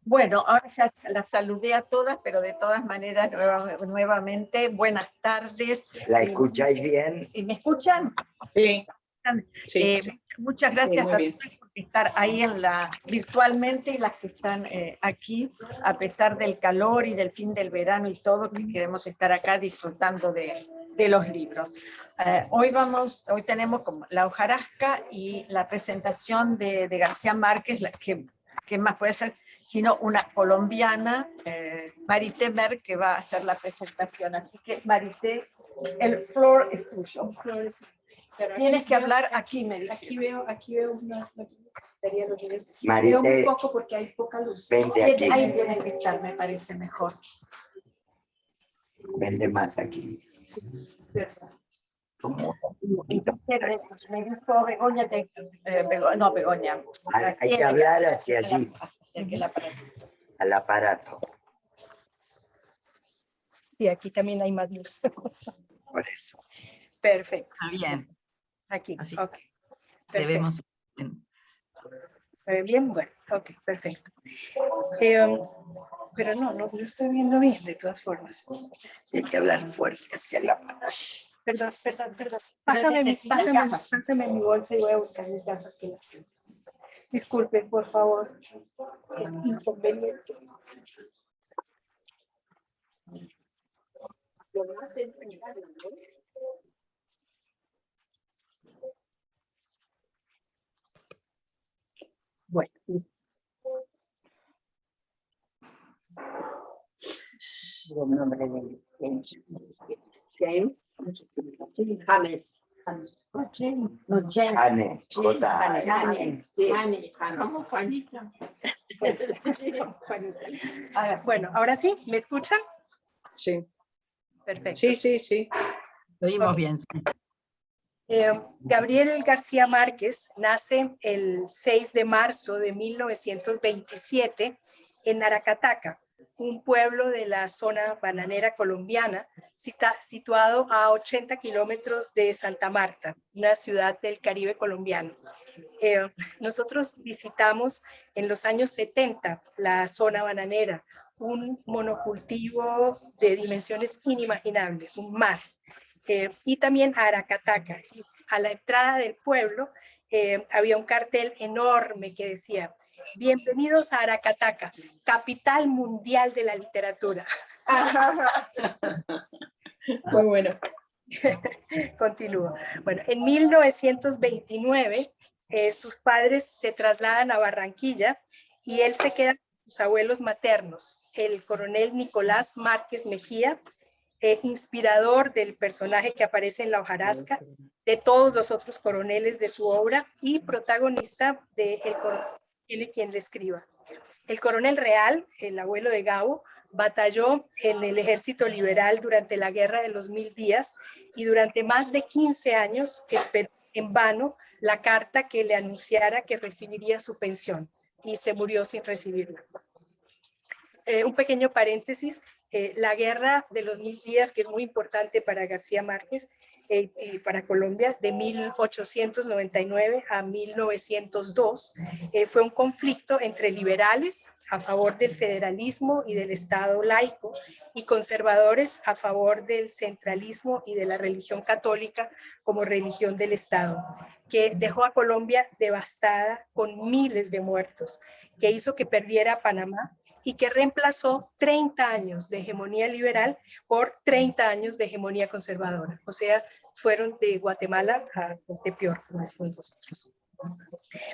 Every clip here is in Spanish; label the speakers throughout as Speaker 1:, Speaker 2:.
Speaker 1: Bueno, ahora ya las saludé a todas, pero de todas maneras, nuevamente, buenas tardes.
Speaker 2: ¿La escucháis bien?
Speaker 1: ¿Y me escuchan?
Speaker 3: Sí. Sí.
Speaker 1: Muchas gracias
Speaker 3: muy
Speaker 1: a
Speaker 3: bien.
Speaker 1: todos por estar ahí virtualmente y las que están aquí, a pesar del calor y del fin del verano y todo, que queremos estar acá disfrutando de los libros. Hoy tenemos como la hojarasca y la presentación de García Márquez, que más puede ser sino una colombiana, Marité Mer, que va a hacer la presentación. Así que, Marité, el floor es tuyo. Tienes que hablar aquí, me dice.
Speaker 4: Aquí veo una
Speaker 2: Marité,
Speaker 4: veo muy poco porque hay poca luz.
Speaker 2: vente aquí.
Speaker 1: Ahí tiene que estar, me parece mejor.
Speaker 2: Vende más aquí.
Speaker 4: Sí.
Speaker 1: Me dijo Begoña, Begoña.
Speaker 2: Hay que hablar hacia allí,
Speaker 1: El aparato.
Speaker 2: al aparato.
Speaker 4: Sí, aquí también hay más luz.
Speaker 2: Por eso.
Speaker 4: Perfecto.
Speaker 5: Está bien,
Speaker 4: Aquí,
Speaker 5: Así.
Speaker 4: ok.
Speaker 5: te
Speaker 4: Perfecto.
Speaker 5: vemos.
Speaker 4: ¿Se ve bien? Bueno, ok, perfecto. Pero no lo estoy viendo bien, de todas formas.
Speaker 2: Hay que hablar fuerte hacia el aparato.
Speaker 4: Perdón. Pásame mi bolsa y voy a buscar mis gafas que las tengo. Disculpen, por favor. Es inconveniente.
Speaker 1: Bueno,
Speaker 3: El nombre de James.
Speaker 1: James. No, James.
Speaker 2: Ane, J.
Speaker 1: Jane, sí.
Speaker 3: ¿Cómo, Juanita?
Speaker 4: Bueno, ahora sí, ¿me escuchan?
Speaker 3: Sí.
Speaker 4: Perfecto.
Speaker 3: Sí.
Speaker 5: Lo oímos bien. Sí.
Speaker 4: Gabriel García Márquez nace el 6 de marzo de 1927 en Aracataca, un pueblo de la zona bananera colombiana, situado a 80 kilómetros de Santa Marta, una ciudad del Caribe colombiano. Nosotros visitamos en los años 70 la zona bananera, un monocultivo de dimensiones inimaginables, un mar. Y también a Aracataca. Y a la entrada del pueblo había un cartel enorme que decía: bienvenidos a Aracataca, capital mundial de la literatura.
Speaker 3: Muy bueno.
Speaker 4: Continúo. Bueno, en 1929 sus padres se trasladan a Barranquilla y él se queda con sus abuelos maternos, el coronel Nicolás Márquez Mejía, inspirador del personaje que aparece en la hojarasca, de todos los otros coroneles de su obra y protagonista de El coronel tiene quien le escriba. El coronel Real, el abuelo de Gabo, batalló en el ejército liberal durante la Guerra de los 1000 días y durante más de 15 años esperó en vano la carta que le anunciara que recibiría su pensión y se murió sin recibirla. Un pequeño paréntesis, la Guerra de los 1000 días, que es muy importante para García Márquez y para Colombia, de 1899 a 1902, fue un conflicto entre liberales a favor del federalismo y del Estado laico y conservadores a favor del centralismo y de la religión católica como religión del Estado, que dejó a Colombia devastada con miles de muertos, que hizo que perdiera Panamá y que reemplazó 30 años de hegemonía liberal por 30 años de hegemonía conservadora. O sea, fueron de Guatemala a Montepeor, como decimos nosotros.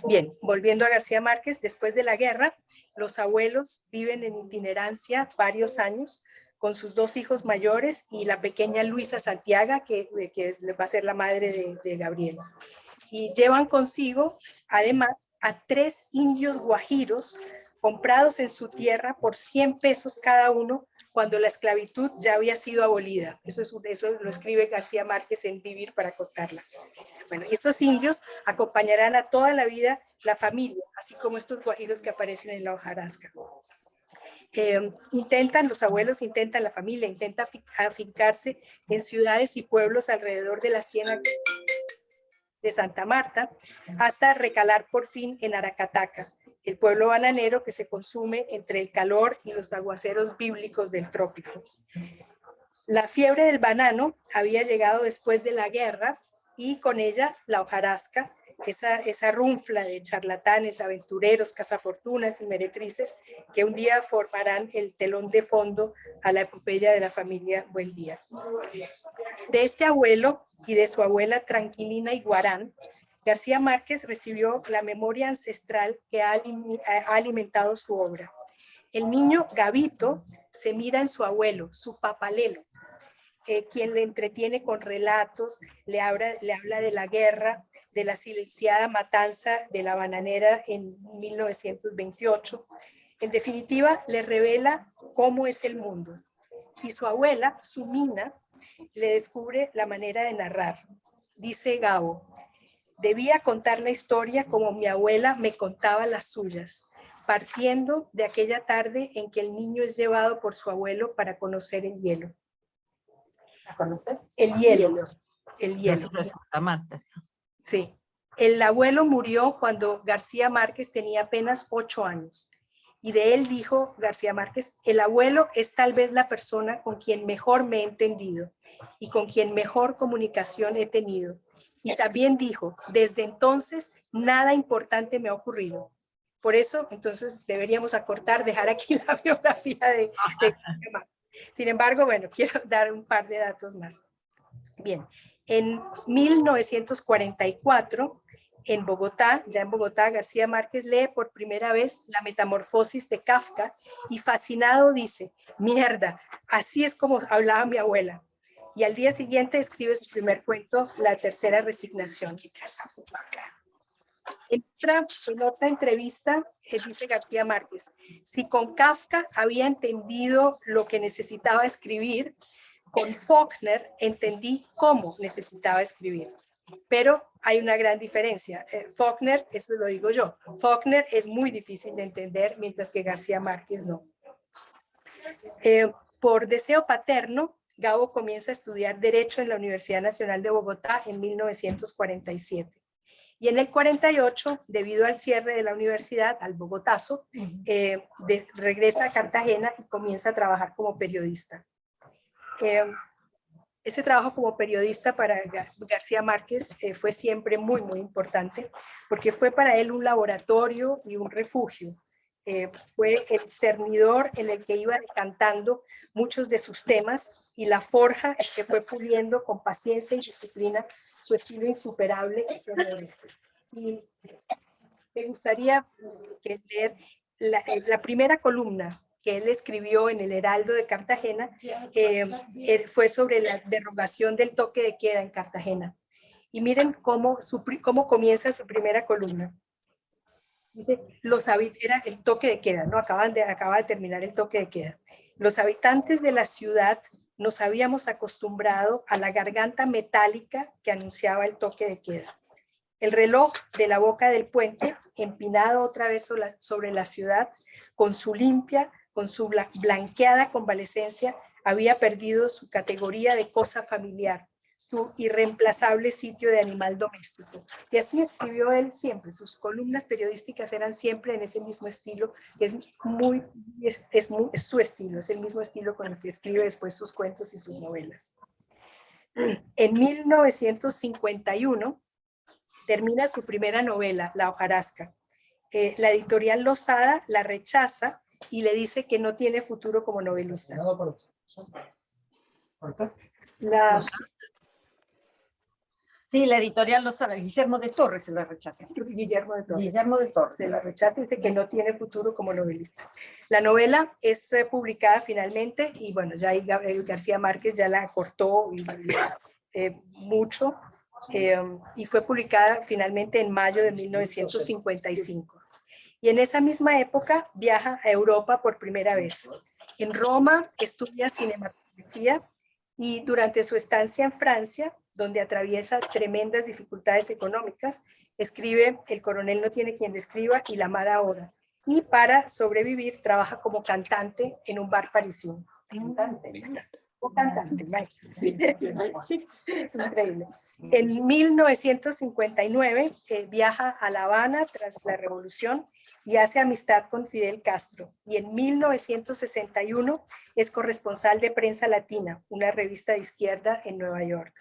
Speaker 4: Bien, volviendo a García Márquez, después de la guerra, los abuelos viven en itinerancia varios años con sus 2 hijos mayores y la pequeña Luisa Santiago, que va a ser la madre de Gabriela. Y llevan consigo, además, a 3 indios guajiros comprados en su tierra por 100 pesos cada uno cuando la esclavitud ya había sido abolida. Eso lo escribe García Márquez en Vivir para contarla. Bueno, y estos indios acompañarán a toda la vida la familia, así como estos guajiros que aparecen en la hojarasca. Los abuelos intentan, la familia intenta afincarse en ciudades y pueblos alrededor de la Ciénaga de Santa Marta, hasta recalar por fin en Aracataca, el pueblo bananero que se consume entre el calor y los aguaceros bíblicos del trópico. La fiebre del banano había llegado después de la guerra y con ella la hojarasca, esa runfla de charlatanes, aventureros, cazafortunas y meretrices que un día formarán el telón de fondo a la epopeya de la familia Buendía. De este abuelo y de su abuela Tranquilina Iguarán, García Márquez recibió la memoria ancestral que ha alimentado su obra. El niño Gabito se mira en su abuelo, su papalelo, quien le entretiene con relatos, le habla de la guerra, de la silenciada matanza de la bananera en 1928. En definitiva, le revela cómo es el mundo. Y su abuela, su Mina, le descubre la manera de narrar. Dice Gabo: debía contar la historia como mi abuela me contaba las suyas, partiendo de aquella tarde en que el niño es llevado por su abuelo para conocer el hielo.
Speaker 3: ¿Conoces?
Speaker 4: El hielo. El
Speaker 5: Eso
Speaker 4: hielo.
Speaker 5: fue Santa Marta.
Speaker 4: Sí. El abuelo murió cuando García Márquez tenía apenas 8 años. Y de él dijo García Márquez: el abuelo es tal vez la persona con quien mejor me he entendido y con quien mejor comunicación he tenido. Y también dijo: desde entonces nada importante me ha ocurrido. Por eso, entonces, deberíamos acortar, dejar aquí la biografía de García Márquez. Sin embargo, bueno, quiero dar un par de datos más. Bien, en 1944, en Bogotá, García Márquez lee por primera vez La Metamorfosis de Kafka y fascinado dice: mierda, así es como hablaba mi abuela. Y al día siguiente escribe su primer cuento, La Tercera Resignación. En otra entrevista, dice García Márquez: si con Kafka había entendido lo que necesitaba escribir, con Faulkner entendí cómo necesitaba escribir. Pero hay una gran diferencia. Faulkner, eso lo digo yo, Faulkner es muy difícil de entender, mientras que García Márquez no. Por deseo paterno, Gabo comienza a estudiar Derecho en la Universidad Nacional de Bogotá en 1947. Y en el 48, debido al cierre de la universidad, al Bogotazo, regresa a Cartagena y comienza a trabajar como periodista. Ese trabajo como periodista para García Márquez fue siempre muy, muy importante, porque fue para él un laboratorio y un refugio. Fue el cernidor en el que iba decantando muchos de sus temas y la forja en que fue puliendo con paciencia y disciplina su estilo insuperable. Y me gustaría leer la primera columna que él escribió en el Heraldo de Cartagena, fue sobre la derogación del toque de queda en Cartagena. Y miren cómo comienza su primera columna. Dice, era el toque de queda, ¿no? Acaba de terminar el toque de queda. Los habitantes de la ciudad nos habíamos acostumbrado a la garganta metálica que anunciaba el toque de queda. El reloj de la boca del puente, empinado otra vez sobre la ciudad, con su blanqueada convalescencia, había perdido su categoría de cosa familiar, su irreemplazable sitio de animal doméstico. Y así escribió él siempre. Sus columnas periodísticas eran siempre en ese mismo estilo, que es su estilo, es el mismo estilo con el que escribe después sus cuentos y sus novelas. En 1951, termina su primera novela, La hojarasca. La editorial Losada la rechaza y le dice que no tiene futuro como novelista.
Speaker 1: Sí, la editorial Losada, Guillermo de Torres se la rechaza.
Speaker 4: Guillermo de
Speaker 1: Torres.
Speaker 4: Se la rechaza y dice que no tiene futuro como novelista. La novela es publicada finalmente y bueno, ya García Márquez ya la cortó mucho. Y fue publicada finalmente en mayo de 1955. Y en esa misma época viaja a Europa por primera vez. En Roma estudia cinematografía y durante su estancia en Francia, donde atraviesa tremendas dificultades económicas, escribe El coronel no tiene quien le escriba y La mala hora. Y para sobrevivir trabaja como cantante en un bar parisino. O cantante, maestro. Increíble. En 1959 viaja a La Habana tras la revolución y hace amistad con Fidel Castro. Y en 1961 es corresponsal de Prensa Latina, una revista de izquierda en Nueva York.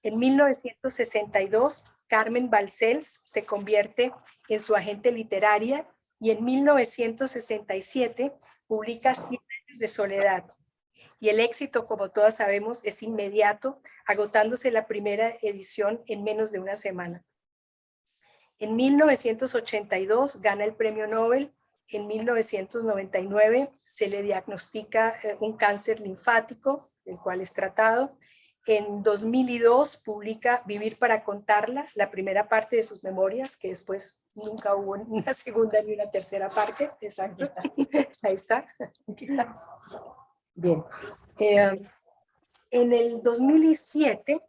Speaker 4: En 1962, Carmen Balcells se convierte en su agente literaria y en 1967 publica 100 años de soledad. Y el éxito, como todas sabemos, es inmediato, agotándose la primera edición en menos de una semana. En 1982 gana el premio Nobel. En 1999 se le diagnostica un cáncer linfático, del cual es tratado. En 2002 publica Vivir para contarla, la primera parte de sus memorias, que después nunca hubo una segunda ni una tercera parte. Exacto. Ahí está. Bien. En el 2007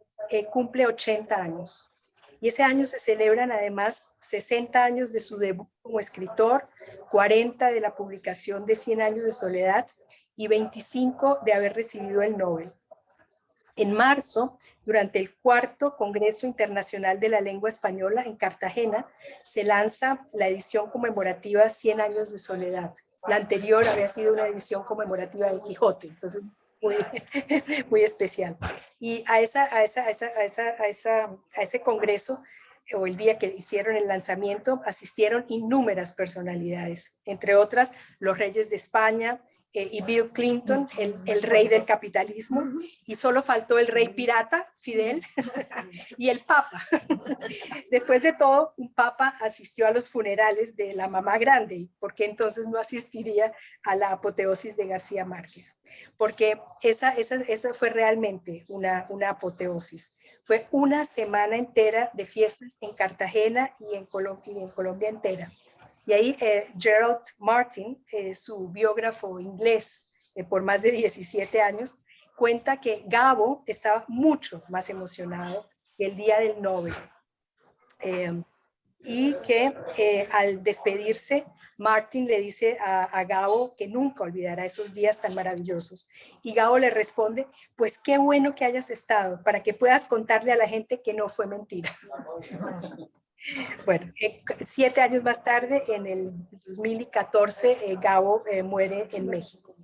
Speaker 4: cumple 80 años. Y ese año se celebran además 60 años de su debut como escritor, 40 de la publicación de 100 años de soledad y 25 de haber recibido el Nobel. En marzo, durante el 4º Congreso Internacional de la Lengua Española en Cartagena, se lanza la edición conmemorativa 100 años de soledad. La anterior había sido una edición conmemorativa del Quijote, entonces muy especial. Y a ese congreso, o el día que hicieron el lanzamiento, asistieron innúmeras personalidades, entre otras los reyes de España, y Bill Clinton, el rey del capitalismo, y solo faltó el rey pirata, Fidel, y el papa. Después de todo, un papa asistió a los funerales de la mamá grande, ¿por qué entonces no asistiría a la apoteosis de García Márquez? Porque esa fue realmente una apoteosis. Fue una semana entera de fiestas en Cartagena y en Colombia entera. Y ahí Gerald Martin, su biógrafo inglés por más de 17 años, cuenta que Gabo estaba mucho más emocionado que el día del Nobel. Y que al despedirse, Martin le dice a Gabo que nunca olvidará esos días tan maravillosos. Y Gabo le responde, pues qué bueno que hayas estado, para que puedas contarle a la gente que no fue mentira. Bueno, 7 años más tarde, en el 2014, Gabo muere en México.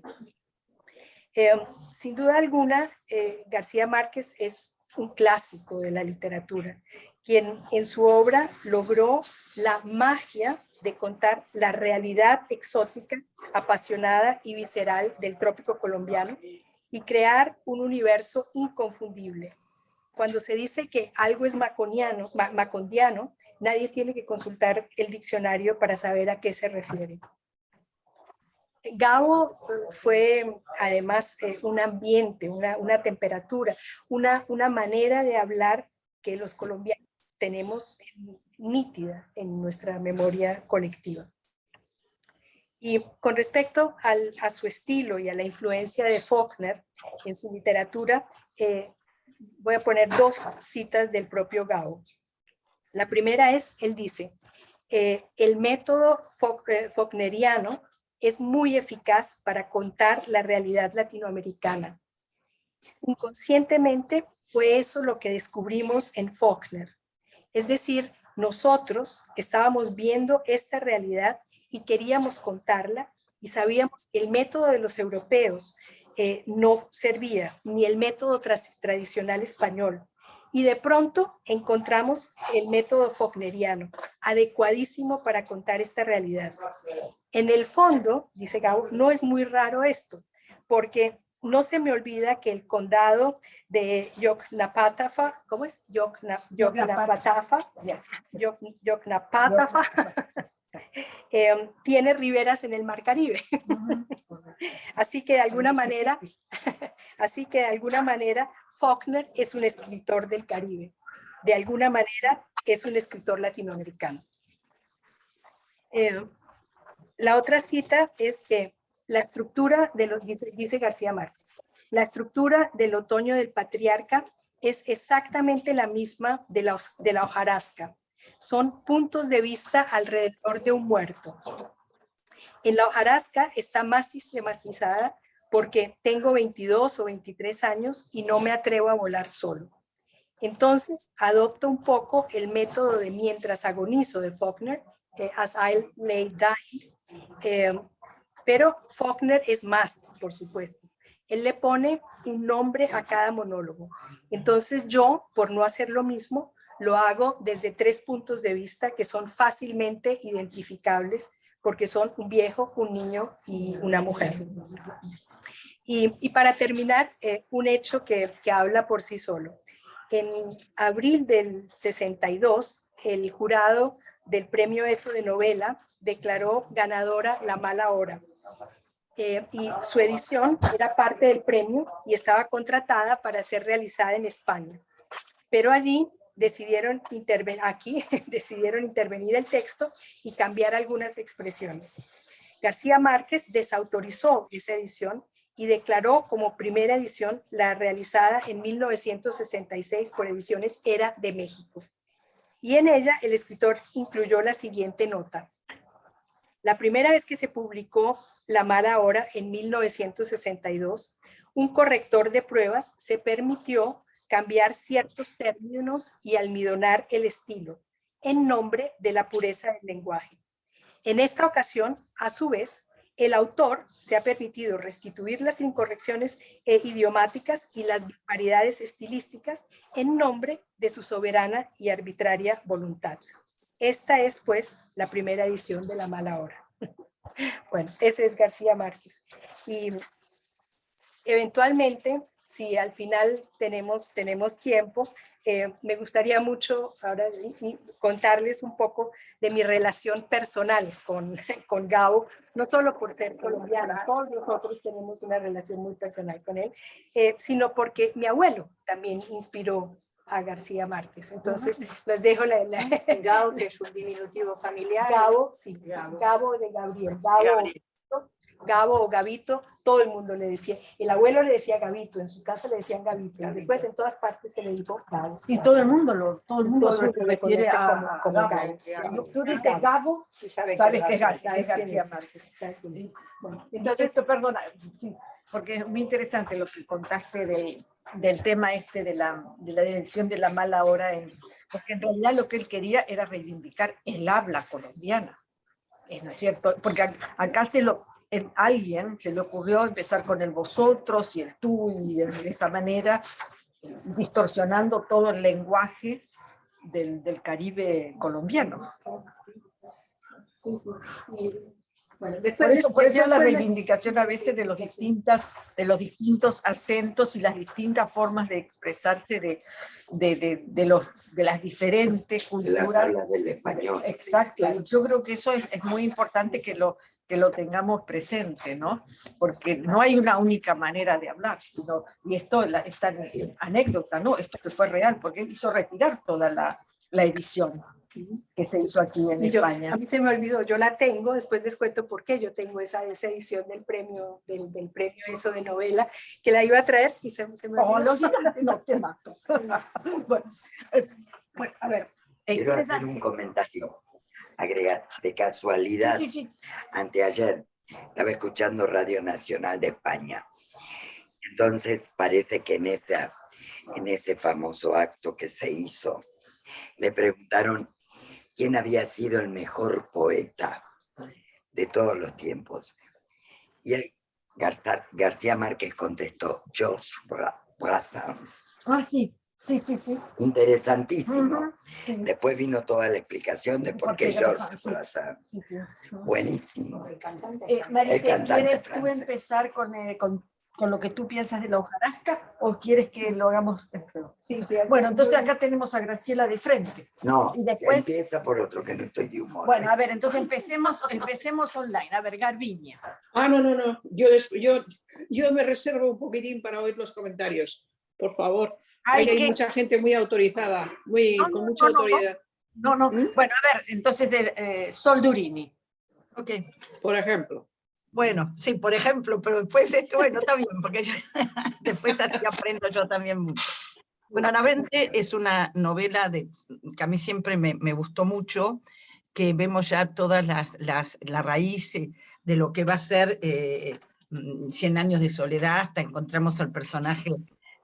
Speaker 4: Sin duda alguna, García Márquez es un clásico de la literatura, quien en su obra logró la magia de contar la realidad exótica, apasionada y visceral del trópico colombiano y crear un universo inconfundible. Cuando se dice que algo es macondiano, nadie tiene que consultar el diccionario para saber a qué se refiere. Gabo fue además un ambiente, una temperatura, una manera de hablar que los colombianos tenemos nítida en nuestra memoria colectiva. Y con respecto a su estilo y a la influencia de Faulkner en su literatura, voy a poner 2 citas del propio Gabo. La primera es, él dice, el método faulkneriano es muy eficaz para contar la realidad latinoamericana. Inconscientemente fue eso lo que descubrimos en Faulkner. Es decir, nosotros estábamos viendo esta realidad y queríamos contarla y sabíamos que el método de los europeos no servía, ni el método tradicional español. Y de pronto encontramos el método faulkneriano, adecuadísimo para contar esta realidad. En el fondo, dice Gabo, no es muy raro esto, porque no se me olvida que el condado de Yoknapatafa, ¿cómo es? Yoknapatafa, tiene riberas en el Mar Caribe. Así que de alguna manera, Faulkner es un escritor del Caribe. De alguna manera es un escritor latinoamericano. La otra cita es que la estructura de los, dice García Márquez, la estructura del otoño del patriarca es exactamente la misma de la hojarasca. Son puntos de vista alrededor de un muerto. En la hojarasca está más sistematizada porque tengo 22 o 23 años y no me atrevo a volar solo. Entonces, adopto un poco el método de mientras agonizo de Faulkner, As I Lay Dying, pero Faulkner es más, por supuesto. Él le pone un nombre a cada monólogo. Entonces yo, por no hacer lo mismo, lo hago desde 3 puntos de vista que son fácilmente identificables, porque son un viejo, un niño y una mujer. Y para terminar, un hecho que habla por sí solo. En abril del 62, el jurado del premio ESO de novela declaró ganadora La Mala Hora. Y su edición era parte del premio y estaba contratada para ser realizada en España. Pero allí decidieron intervenir el texto y cambiar algunas expresiones. García Márquez desautorizó esa edición y declaró como primera edición la realizada en 1966 por Ediciones Era de México. Y en ella el escritor incluyó la siguiente nota. La primera vez que se publicó La Mala Hora en 1962, un corrector de pruebas se permitió cambiar ciertos términos y almidonar el estilo, en nombre de la pureza del lenguaje. En esta ocasión, a su vez, el autor se ha permitido restituir las incorrecciones idiomáticas y las disparidades estilísticas en nombre de su soberana y arbitraria voluntad. Esta es, pues, la primera edición de La Mala Hora. Bueno, ese es García Márquez. Y eventualmente, si al final tenemos tiempo, me gustaría mucho ahora contarles un poco de mi relación personal con Gabo, no solo por ser colombiana, todos nosotros tenemos una relación muy personal con él, sino porque mi abuelo también inspiró a García Márquez. Entonces, les dejo
Speaker 3: Gabo, que es un diminutivo familiar.
Speaker 4: Gabo, sí, Gabo de Gabriel. Gabo o Gabito, todo el mundo le decía. El abuelo le decía Gabito, en su casa le decían Gabito. Después en todas partes se le dijo Gabo.
Speaker 1: Y todo el mundo lo refiere
Speaker 4: como Gabo.
Speaker 1: Tú dices Gabo, sabes que es García Márquez.
Speaker 4: Bueno,
Speaker 1: Entonces, esto, perdona, sí, porque es muy interesante lo que contaste del tema de la dirección de La Mala Hora, porque en realidad lo que él quería era reivindicar el habla colombiana, ¿no es cierto? Porque acá alguien se le ocurrió empezar con el vosotros y el tú, y de esa manera, distorsionando todo el lenguaje del Caribe colombiano.
Speaker 4: Sí, sí. Bueno,
Speaker 1: Por eso la reivindicación a veces de los distintos acentos y las distintas formas de expresarse de las diferentes
Speaker 2: Las
Speaker 1: culturas.
Speaker 2: hablas del español.
Speaker 1: Exacto, y yo creo que eso es muy importante que lo tengamos presente, ¿no? Porque no hay una única manera de hablar, y esta anécdota, ¿no? Esto que fue real, porque él hizo retirar toda la edición que se hizo aquí en España.
Speaker 4: A mí se me olvidó, yo la tengo, después les cuento por qué yo tengo esa edición del premio ESO de novela, que la iba a traer y se me olvidó.
Speaker 1: No te mato. Bueno, a ver.
Speaker 2: Quiero hacer un comentario, agregar, de casualidad.
Speaker 1: Sí.
Speaker 2: Anteayer estaba escuchando Radio Nacional de España. Entonces parece que en ese famoso acto que se hizo, le preguntaron quién había sido el mejor poeta de todos los tiempos. Y García Márquez contestó, George Brassens.
Speaker 1: Ah, sí.
Speaker 2: Interesantísimo.
Speaker 1: Sí.
Speaker 2: Después vino toda la explicación de por qué George Brassens.
Speaker 1: Sí.
Speaker 2: Buenísimo.
Speaker 1: Marité, ¿quieres tú
Speaker 2: francés.
Speaker 1: empezar con lo que tú piensas de la hojarasca o quieres que lo hagamos?
Speaker 4: Sí.
Speaker 1: Bueno, entonces acá tenemos a Graciela de frente.
Speaker 2: No,
Speaker 1: Y después-
Speaker 2: empieza por otro que no estoy de humor.
Speaker 1: Bueno, a ver, entonces empecemos online. A ver, Garbiña.
Speaker 6: No. Yo me reservo un poquitín para oír los comentarios. Por favor. Hay mucha gente muy autorizada, con mucha autoridad.
Speaker 1: No.
Speaker 6: ¿Mm?
Speaker 1: Bueno, a ver, entonces Sol Durini.
Speaker 5: Ok.
Speaker 6: Por ejemplo.
Speaker 5: Bueno, sí, por ejemplo, pero después bueno, está bien, porque yo después así aprendo yo también mucho. Bueno, Navente es una novela que a mí siempre me gustó mucho, que vemos ya todas la raíz de lo que va a ser 100 años de soledad, hasta encontramos al personaje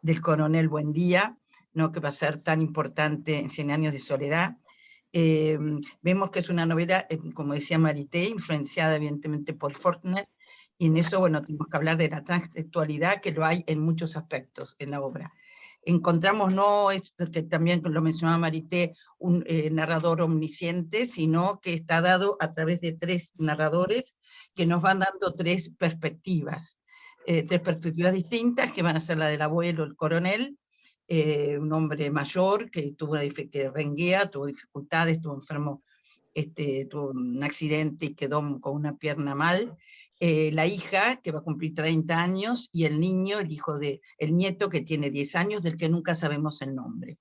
Speaker 5: del coronel Buendía, ¿no? Que va a ser tan importante en 100 años de soledad. Vemos que es una novela, como decía Marité, influenciada evidentemente por Faulkner, y en eso, bueno, tenemos que hablar de la transtextualidad, que lo hay en muchos aspectos en la obra. Encontramos, no esto que también lo mencionaba Marité, un narrador omnisciente, sino que está dado a través de 3 narradores que nos van dando 3 perspectivas distintas, que van a ser la del abuelo, el coronel, un hombre mayor que que renguea, tuvo dificultades, estuvo enfermo, tuvo un accidente y quedó con una pierna mal, la hija que va a cumplir 30 años y el niño, el nieto que tiene 10 años, del que nunca sabemos el nombre.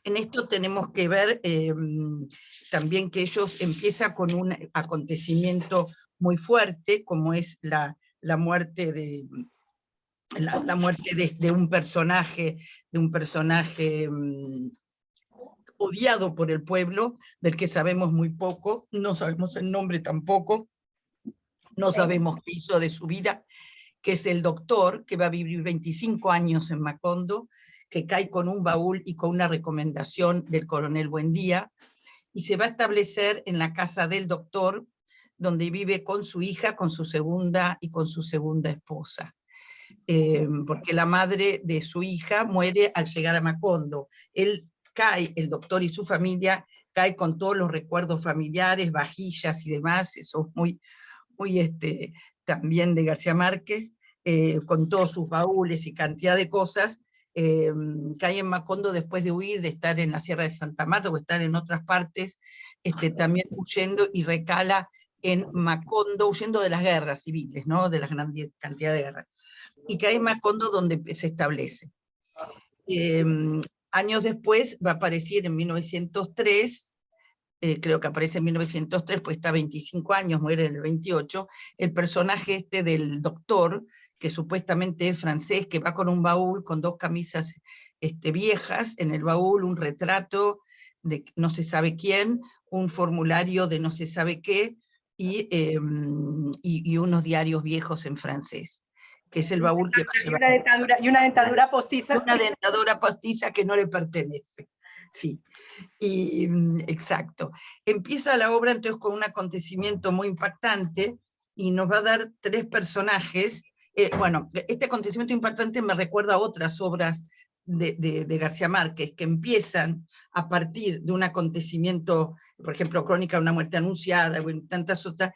Speaker 5: En esto tenemos que ver también que ellos empiezan con un acontecimiento muy fuerte, como es la muerte de un personaje, odiado por el pueblo, del que sabemos muy poco, no sabemos el nombre tampoco, no sabemos qué hizo de su vida, que es el doctor, que va a vivir 25 años en Macondo, que cae con un baúl y con una recomendación del coronel Buendía, y se va a establecer en la casa del doctor, donde vive con su hija, con su segunda esposa. Porque la madre de su hija muere al llegar a Macondo. Él cae, el doctor y su familia, cae con todos los recuerdos familiares, vajillas y demás, eso es también de García Márquez, con todos sus baúles y cantidad de cosas, cae en Macondo después de huir, de estar en la Sierra de Santa Marta o estar en otras partes, también huyendo, y recala en Macondo, huyendo de las guerras civiles, ¿no? De la gran cantidad de guerras. Y cae en Macondo, donde se establece. Años después va a aparecer en 1903, creo que aparece en 1903, pues está 25 años, muere en el 28, el personaje del doctor, que supuestamente es francés, que va con un baúl, con 2 camisas viejas, en el baúl un retrato de no se sabe quién, un formulario de no se sabe qué, y unos diarios viejos en francés, que es el baúl que va a llevar.
Speaker 4: Y una dentadura postiza.
Speaker 5: Una dentadura postiza que no le pertenece, sí. Y, exacto. Empieza la obra entonces con un acontecimiento muy impactante y nos va a dar 3 personajes. Bueno, este acontecimiento impactante me recuerda a otras obras de García Márquez, que empiezan a partir de un acontecimiento, por ejemplo, Crónica de una muerte anunciada, o en tantas otras,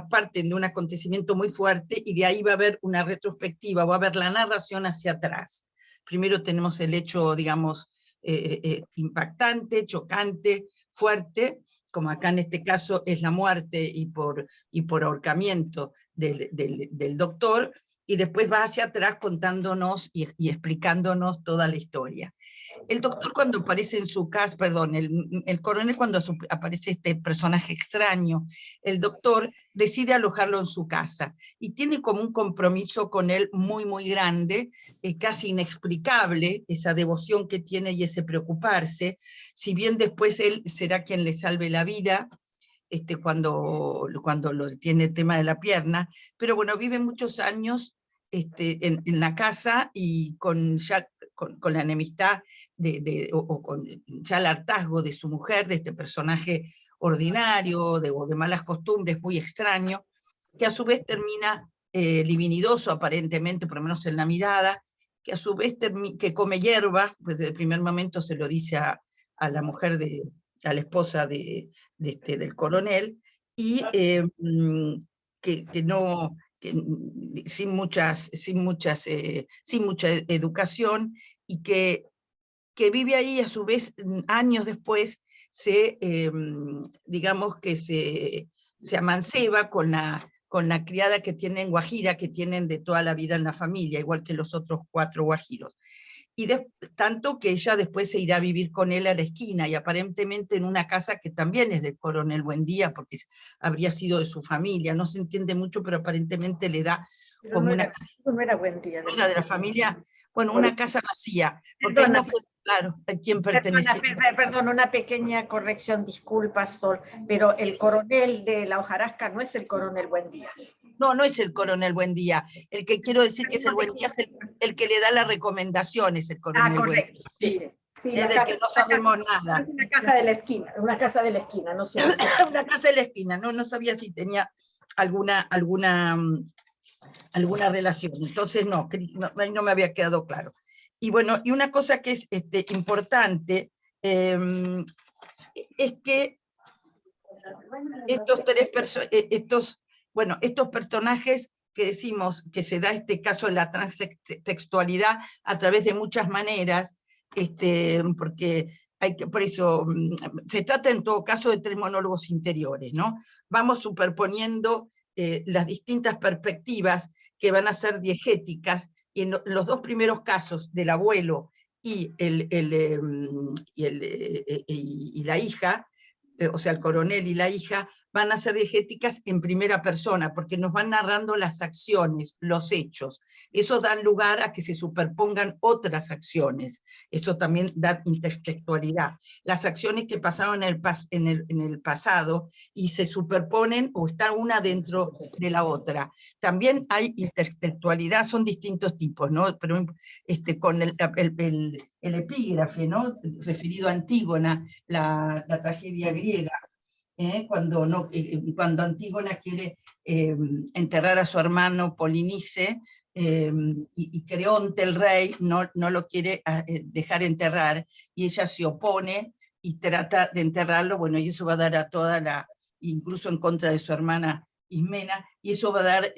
Speaker 5: parten de un acontecimiento muy fuerte, y de ahí va a haber una retrospectiva, va a haber la narración hacia atrás. Primero tenemos el hecho, digamos, impactante, chocante, fuerte, como acá en este caso es la muerte y por ahorcamiento del doctor, y después va hacia atrás contándonos y explicándonos toda la historia. El doctor, cuando aparece en su casa, perdón, el coronel, cuando aparece este personaje extraño, el doctor decide alojarlo en su casa y tiene como un compromiso con él muy, muy grande, casi inexplicable, esa devoción que tiene y ese preocuparse, si bien después él será quien le salve la vida, cuando tiene el tema de la pierna, pero bueno, vive muchos años en la casa, y con la enemistad o con ya el hartazgo de su mujer, de este personaje ordinario o de malas costumbres, muy extraño, que a su vez termina libidinoso aparentemente, por lo menos en la mirada, que a su vez que come hierba, pues desde el primer momento se lo dice a la mujer, a la esposa del coronel, y sin mucha educación, y que vive ahí. A su vez, años después, digamos que se amanceba con la criada que tienen Guajira, que tienen de toda la vida en la familia, igual que los otros 4 guajiros. Y tanto que ella después se irá a vivir con él a la esquina, y aparentemente en una casa que también es del coronel Buendía, porque habría sido de su familia, no se entiende mucho, pero aparentemente le da como
Speaker 1: no era Buendía.
Speaker 5: Era de la familia, bueno, una casa vacía, porque no queda claro a quién pertenece.
Speaker 1: Perdón, una pequeña corrección, disculpas, Sol, pero el coronel de la hojarasca no es el coronel Buendía.
Speaker 5: No, no es el coronel Buendía. El que quiero decir que es el Buendía es el que le da las recomendaciones, el coronel Buendía.
Speaker 1: Correcto. Sí. Sí,
Speaker 5: Es del que no sabemos nada.
Speaker 4: Una casa de la esquina.
Speaker 1: Una casa de la esquina, no sé.
Speaker 5: Una casa de la esquina, no sabía si tenía alguna relación. Entonces no me había quedado claro. Y bueno, y una cosa que es importante es que estos personajes que decimos que se da este caso de la transtextualidad a través de muchas maneras, porque por eso se trata en todo caso de 3 monólogos interiores, ¿no? Vamos superponiendo las distintas perspectivas que van a ser diegéticas, y en los 2 primeros casos del abuelo y la hija, o sea, el coronel y la hija, van a ser diegéticas en primera persona, porque nos van narrando las acciones, los hechos. Eso da lugar a que se superpongan otras acciones. Eso también da intertextualidad. Las acciones que pasaron en el pasado y se superponen o están una dentro de la otra. También hay intertextualidad, son distintos tipos, ¿no? Pero con el epígrafe, ¿no? Referido a Antígona, la tragedia griega, cuando Antígona quiere enterrar a su hermano Polinice, y Creonte, el rey, no lo quiere dejar enterrar, y ella se opone y trata de enterrarlo, bueno, y eso va a dar a incluso en contra de su hermana Ismena, y eso va a dar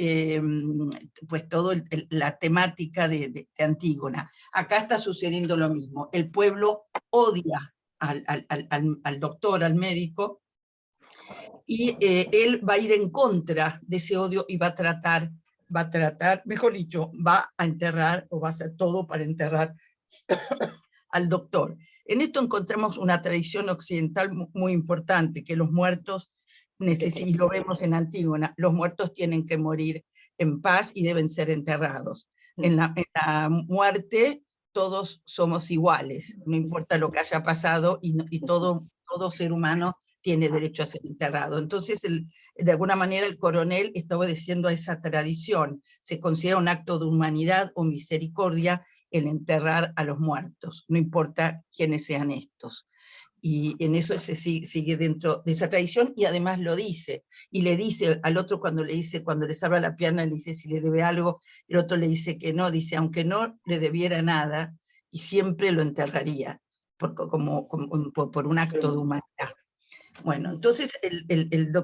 Speaker 5: pues toda la temática de Antígona. Acá está sucediendo lo mismo, el pueblo odia al doctor, al médico, y él va a ir en contra de ese odio y va a tratar, mejor dicho, va a enterrar, o va a hacer todo para enterrar al doctor. En esto encontramos una tradición occidental muy importante, que los muertos, y lo vemos en Antígona, los muertos tienen que morir en paz y deben ser enterrados. En la muerte todos somos iguales, no importa lo que haya pasado, y todo ser humano tiene derecho a ser enterrado. Entonces, de alguna manera, el coronel está obedeciendo a esa tradición. Se considera un acto de humanidad o misericordia el enterrar a los muertos, no importa quiénes sean estos. Y en eso se sigue dentro de esa tradición, y además lo dice. Y le dice al otro, cuando le salva la pierna, le dice si le debe algo, el otro le dice que no, dice aunque no le debiera nada, y siempre lo enterraría, por un acto de humanidad. Bueno, entonces el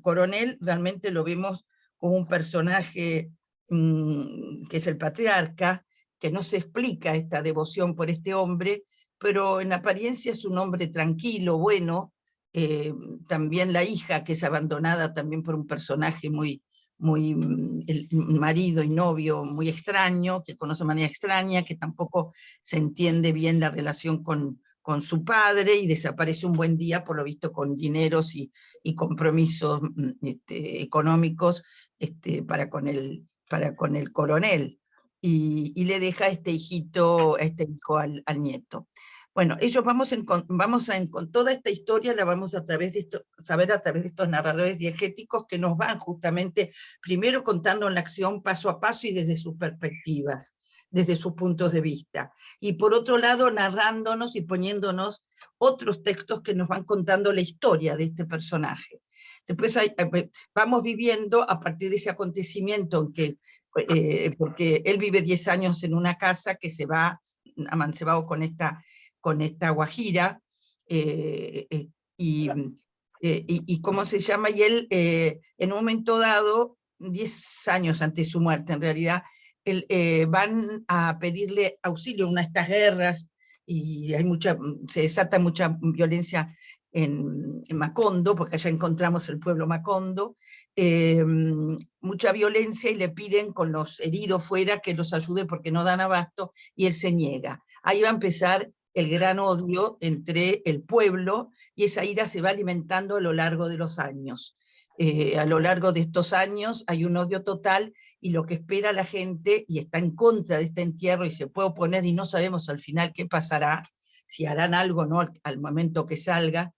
Speaker 5: coronel realmente lo vemos como un personaje que es el patriarca, que no se explica esta devoción por este hombre, pero en apariencia es un hombre tranquilo, bueno. También la hija, que es abandonada también por un personaje el marido y novio muy extraño, que conoce de manera extraña, que tampoco se entiende bien la relación con su padre, y desaparece un buen día, por lo visto con dineros y compromisos económicos para con el coronel, y le deja este hijo al nieto. Bueno, toda esta historia la vamos a saber a través de estos narradores diegéticos, que nos van justamente primero contando la acción paso a paso y desde sus perspectivas, desde sus puntos de vista, y por otro lado narrándonos y poniéndonos otros textos que nos van contando la historia de este personaje. Después vamos viviendo a partir de ese acontecimiento en que, porque él vive 10 años en una casa que se va amancebado con esta guajira, y ¿cómo se llama? Y él, en un momento dado, 10 años antes de su muerte en realidad, van a pedirle auxilio en una de estas guerras, y se desata mucha violencia en Macondo, porque allá encontramos el pueblo Macondo, mucha violencia, y le piden con los heridos fuera que los ayude porque no dan abasto, y él se niega. Ahí va a empezar el gran odio entre el pueblo, y esa ira se va alimentando a lo largo de los años. A lo largo de estos años hay un odio total, y lo que espera la gente, y está en contra de este entierro, y se puede oponer, y no sabemos al final qué pasará, si harán algo, ¿no?, al momento que salga,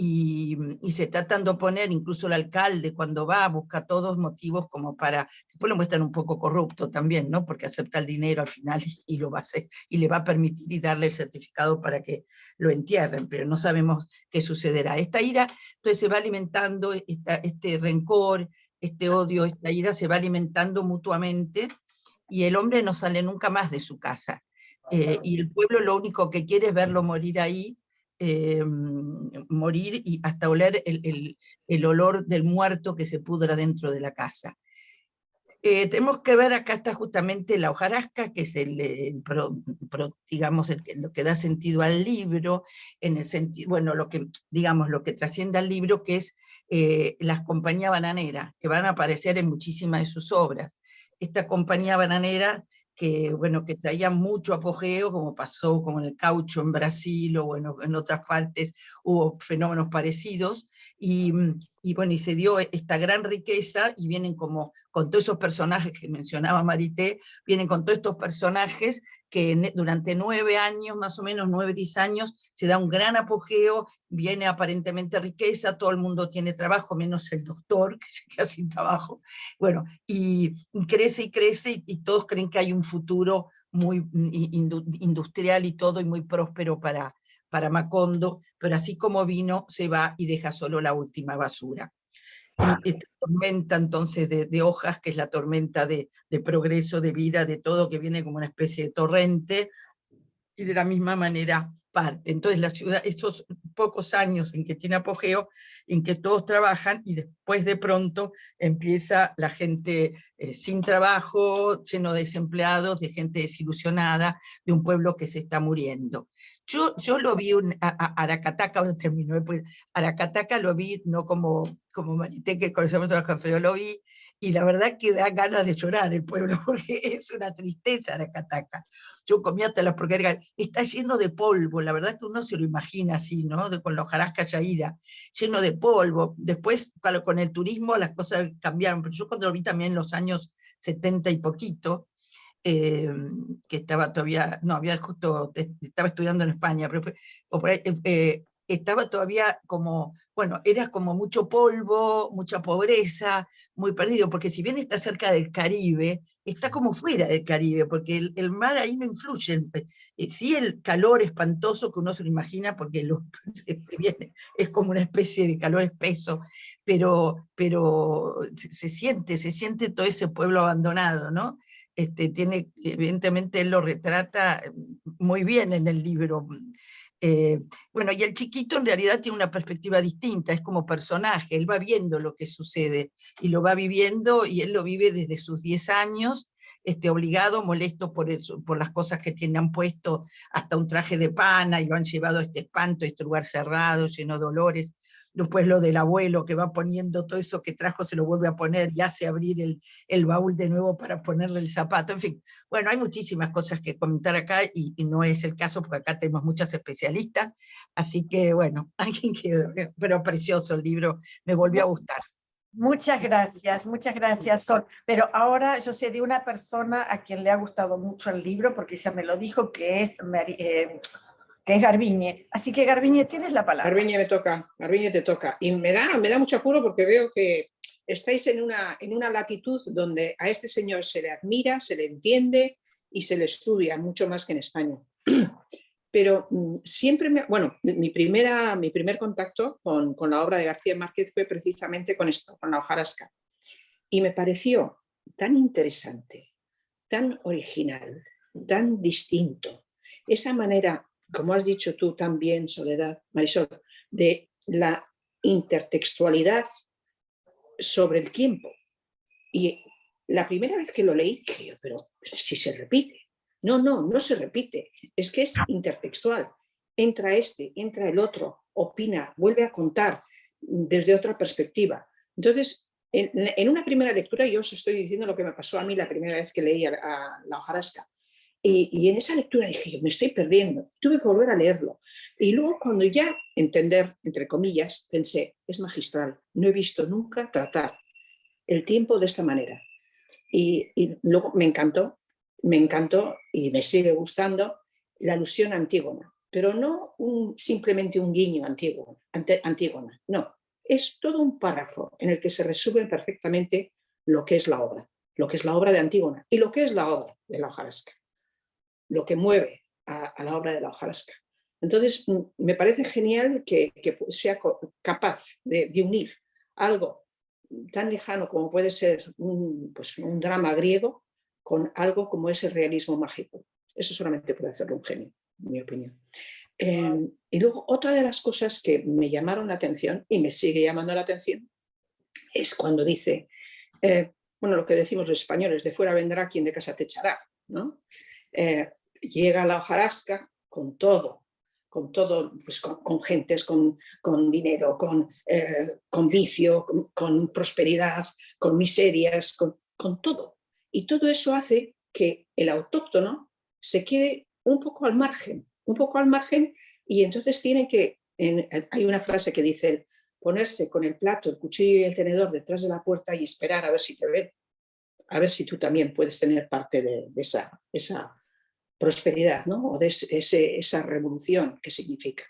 Speaker 5: y se está tratando de poner, incluso el alcalde cuando va, busca todos motivos como para, después lo muestran un poco corrupto también, ¿no? Porque acepta el dinero al final y lo va a hacer, y le va a permitir y darle el certificado para que lo entierren, pero no sabemos qué sucederá. Esta ira, entonces se va alimentando, este rencor, este odio, esta ira se va alimentando mutuamente, y el hombre no sale nunca más de su casa. Y el pueblo lo único que quiere es verlo morir ahí, morir y hasta oler el olor del muerto que se pudra dentro de la casa. Tenemos que ver, acá está justamente la hojarasca, que es digamos, lo que da sentido al libro, en el sentido, bueno, digamos, lo que trasciende al libro, que es las compañías bananeras, que van a aparecer en muchísimas de sus obras. Esta compañía bananera que, bueno, que traía mucho apogeo, como pasó con el caucho en Brasil, o bueno, en otras partes hubo fenómenos parecidos, y bueno, y se dio esta gran riqueza, y vienen como con todos esos personajes que mencionaba Marité, vienen con todos estos personajes que durante 9 años, más o menos 9, 10 años, se da un gran apogeo, viene aparentemente riqueza, todo el mundo tiene trabajo, menos el doctor, que se queda sin trabajo, bueno, y crece y crece, y todos creen que hay un futuro muy industrial y todo, y muy próspero para Macondo, pero así como vino, se va y deja solo la última basura. Esta tormenta entonces de hojas, que es la tormenta de progreso, de vida, de todo, que viene como una especie de torrente, y de la misma manera parte. Entonces la ciudad, esos pocos años en que tiene apogeo, en que todos trabajan, y después de pronto empieza la gente sin trabajo, lleno de desempleados, de gente desilusionada, de un pueblo que se está muriendo. Yo lo vi, Aracataca, donde terminó, Aracataca lo vi no como Marité, que conocemos a los cafés, yo lo vi, y la verdad que da ganas de llorar el pueblo, porque es una tristeza Aracataca. Yo comía hasta las porquerías, está lleno de polvo, la verdad que uno se lo imagina así, ¿no? Con la hojarasca ya ida, lleno de polvo. Después, con el turismo las cosas cambiaron, pero yo cuando lo vi también en los años 70 y poquito, que estaba todavía, no, estaba estudiando en España, pero estaba todavía como, bueno, era como mucho polvo, mucha pobreza, muy perdido, porque si bien está cerca del Caribe, está como fuera del Caribe, porque el mar ahí no influye. Sí, el calor espantoso que uno se lo imagina, porque es como una especie de calor espeso, pero se siente todo ese pueblo abandonado, ¿no? Evidentemente él lo retrata muy bien en el libro. Bueno, y el chiquito en realidad tiene una perspectiva distinta, es como personaje, él va viendo lo que sucede, y lo va viviendo, y él lo vive desde sus 10 años, obligado, molesto por las cosas que han puesto, hasta un traje de pana, y lo han llevado a este espanto, a este lugar cerrado, lleno de dolores. Después lo del abuelo, que va poniendo todo eso que trajo, se lo vuelve a poner y hace abrir el baúl de nuevo para ponerle el zapato. En fin, bueno, hay muchísimas cosas que comentar acá, y no es el caso porque acá tenemos muchas especialistas, así que bueno, alguien que, pero precioso el libro, me volvió a gustar.
Speaker 1: Muchas gracias, Sol. Pero ahora yo sé de una persona a quien le ha gustado mucho el libro, porque ella me lo dijo, que es Garbiñe. Así que Garbiñe, tienes la palabra.
Speaker 6: Garbiñe te toca. Y me da mucho apuro, porque veo que estáis en una latitud donde a este señor se le admira, se le entiende y se le estudia mucho más que en España. Pero siempre mi primer contacto con la obra de García Márquez fue precisamente con esto, con la hojarasca. Y me pareció tan interesante, tan original, tan distinto. Esa manera, como has dicho tú también, Marisol, de la intertextualidad sobre el tiempo. Y la primera vez que lo leí, dije, pero si se repite. No se repite, es que es intertextual. Entra entra el otro, opina, vuelve a contar desde otra perspectiva. Entonces, en una primera lectura, yo os estoy diciendo lo que me pasó a mí la primera vez que leí a la hojarasca. Y en esa lectura dije, yo me estoy perdiendo, tuve que volver a leerlo. Y luego, cuando ya entender, entre comillas, pensé, es magistral, no he visto nunca tratar el tiempo de esta manera. Y luego me encantó y me sigue gustando la alusión a Antígona. pero no simplemente un guiño ante Antígona, no, es todo un párrafo en el que se resume perfectamente lo que es la obra de Antígona y lo que es la obra de la hojarasca, lo que mueve a la obra de la hojarasca. Entonces, me parece genial que sea capaz de unir algo tan lejano como puede ser un drama griego con algo como es el realismo mágico. Eso solamente puede hacerlo un genio, en mi opinión. Y luego, otra de las cosas que me llamaron la atención, y me sigue llamando la atención, es cuando dice, lo que decimos los españoles, de fuera vendrá quien de casa te echará, ¿no? Llega la hojarasca con todo, pues con gentes, con dinero, con vicio, con prosperidad, con miserias, con todo. Y todo eso hace que el autóctono se quede un poco al margen, y entonces tienen que, hay una frase que dice, ponerse con el plato, el cuchillo y el tenedor detrás de la puerta y esperar a ver si te ven, a ver si tú también puedes tener parte de esa prosperidad, ¿no? O de esa revolución que significa.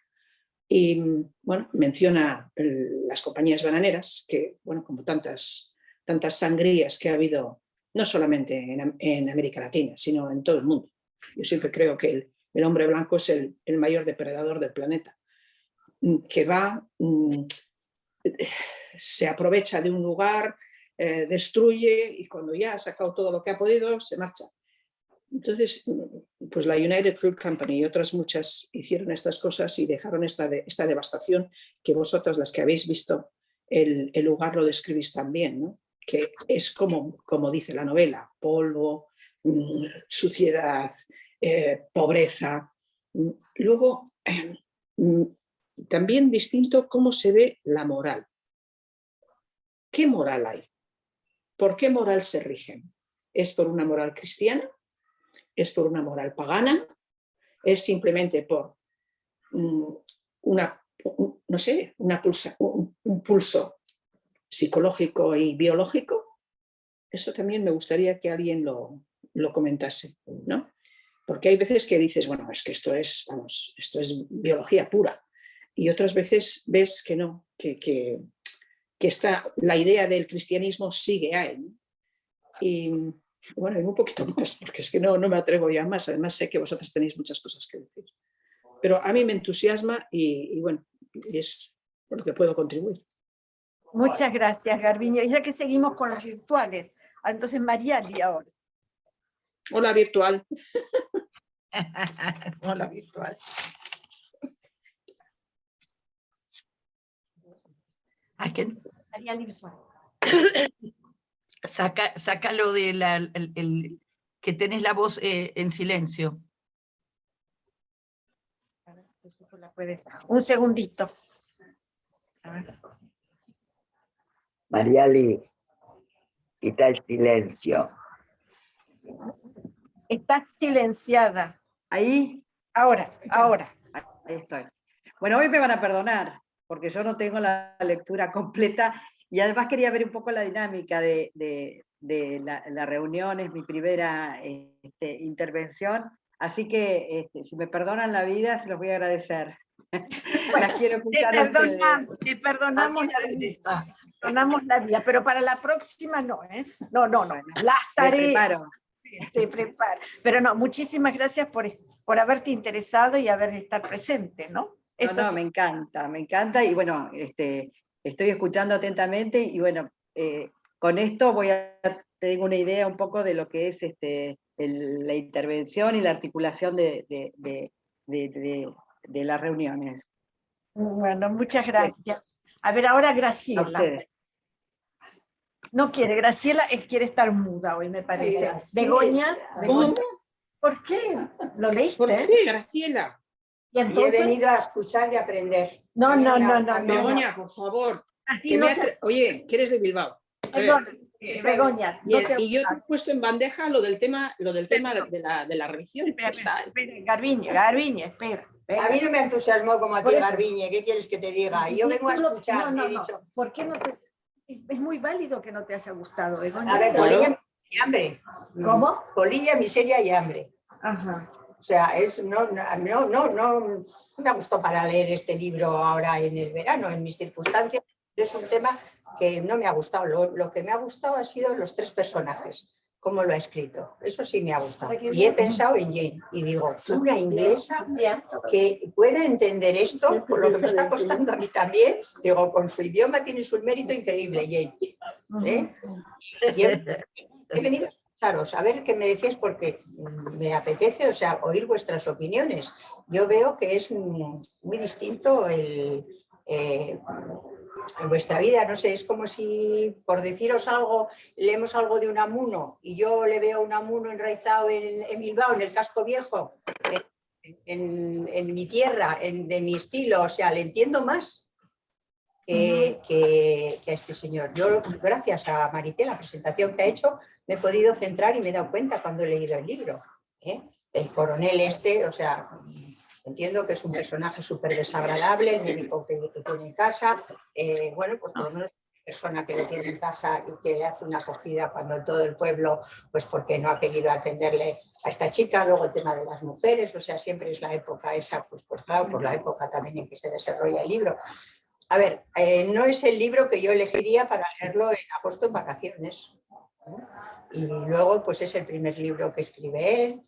Speaker 6: Y bueno, menciona las compañías bananeras, que bueno, como tantas sangrías que ha habido, no solamente en América Latina, sino en todo el mundo. Yo siempre creo que el hombre blanco es el mayor depredador del planeta, que va, se aprovecha de un lugar, destruye, y cuando ya ha sacado todo lo que ha podido, se marcha. Entonces, pues la United Fruit Company y otras muchas hicieron estas cosas y dejaron esta devastación que vosotras, las que habéis visto el lugar, lo describís también, ¿no? Que es como dice la novela, polvo, suciedad, pobreza. Luego, también distinto cómo se ve la moral. ¿Qué moral hay? ¿Por qué moral se rigen? ¿Es por una moral cristiana? ¿Es por una moral pagana? ¿Es simplemente por un pulso psicológico y biológico? Eso también me gustaría que alguien lo comentase, ¿no? Porque hay veces que dices, bueno, es que esto es biología pura. Y otras veces ves que no, que la idea del cristianismo sigue ahí, ¿no? Y bueno, y un poquito más, porque es que no me atrevo ya más. Además sé que vosotros tenéis muchas cosas que decir. Pero a mí me entusiasma y bueno, es por lo que puedo contribuir.
Speaker 1: Muchas gracias, Garbiño. Y ya que seguimos con los virtuales, entonces Mariali ahora.
Speaker 6: Hola, virtual.
Speaker 5: Hola, virtual. ¿A quién?
Speaker 1: Mariali visual.
Speaker 5: Sácalo de que tenés la voz en silencio.
Speaker 1: Un segundito. A ver.
Speaker 2: Mariali, quita el silencio.
Speaker 1: Está silenciada.
Speaker 7: Ahí
Speaker 1: Ahora.
Speaker 7: Ahí estoy. Bueno, hoy me van a perdonar, porque yo no tengo la lectura completa, y además quería ver un poco la dinámica de la reunión, es mi primera intervención, así que si me perdonan la vida, se los voy a agradecer. Las quiero escuchar a ustedes.
Speaker 1: Te perdonamos la vida, pero para la próxima no, ¿eh? No, las tareas. Te preparo. Pero no, muchísimas gracias por haberte interesado y haber estado presente, ¿no? Eso
Speaker 7: No,
Speaker 1: sí.
Speaker 7: me encanta, y bueno, estoy escuchando atentamente, y bueno, con esto tengo una idea un poco de lo que es la intervención y la articulación de las reuniones.
Speaker 1: Bueno, muchas gracias. A ver, ahora
Speaker 7: A
Speaker 1: Graciela.
Speaker 7: ustedes.
Speaker 1: No quiere, Graciela quiere estar muda hoy, me parece. Begoña.
Speaker 6: ¿Cómo?
Speaker 1: ¿Por qué? ¿Lo leíste?
Speaker 6: ¿Por qué, Graciela?
Speaker 1: Y
Speaker 3: Y
Speaker 1: entonces,
Speaker 3: he venido a escuchar y aprender.
Speaker 1: No.
Speaker 6: Begoña, por favor.
Speaker 1: a ti no te-
Speaker 6: Oye, que eres de Bilbao. A ver.
Speaker 1: Begoña, no te-
Speaker 6: Y yo te he puesto en bandeja lo del tema de la religión.
Speaker 1: Espera,
Speaker 6: que está-
Speaker 1: Garbiñe, espera.
Speaker 3: A mí no me entusiasmó como a
Speaker 1: Por
Speaker 3: ti,
Speaker 1: eso.
Speaker 3: Garbiñe. ¿Qué quieres que te diga? Yo vengo a escuchar.
Speaker 1: No.
Speaker 3: He dicho,
Speaker 1: ¿Por qué no te...? Es muy válido que no te haya gustado, Begoña.
Speaker 3: a ver,
Speaker 6: Claro.
Speaker 3: polilla, miseria y hambre.
Speaker 1: ¿Cómo?
Speaker 3: Polilla, miseria y hambre.
Speaker 1: Ajá.
Speaker 3: O sea, no me gustó para leer este libro ahora en el verano, en mis circunstancias. Es un tema que no me ha gustado. Lo que me ha gustado ha sido los 3 personajes, cómo lo ha escrito. Eso sí me ha gustado. Y he pensado en Jane y digo, una inglesa que pueda entender esto, por lo que me está costando a mí también, digo, con su idioma tiene su mérito increíble, Jane. Y he venido a escucharos, a ver qué me decís, porque me apetece, o sea, oír vuestras opiniones. Yo veo que es muy distinto en vuestra vida, no sé, es como si, por deciros algo, leemos algo de Unamuno y yo le veo Unamuno enraizado en Bilbao, en el casco viejo, en mi tierra, de mi estilo, o sea, le entiendo más que a este señor. Yo, gracias a Marité, la presentación que ha hecho, me he podido centrar y me he dado cuenta cuando he leído el libro. El coronel este, o sea, entiendo que es un personaje súper desagradable, el médico que tiene en casa, bueno, pues por lo menos una persona que lo tiene en casa y que le hace una acogida cuando todo el pueblo, pues porque no ha querido atenderle a esta chica. Luego el tema de las mujeres, o sea, siempre es la época esa, pues claro, por la época también en que se desarrolla el libro. A ver, no es el libro que yo elegiría para leerlo en agosto en vacaciones. Y luego, pues es el primer libro que escribe él.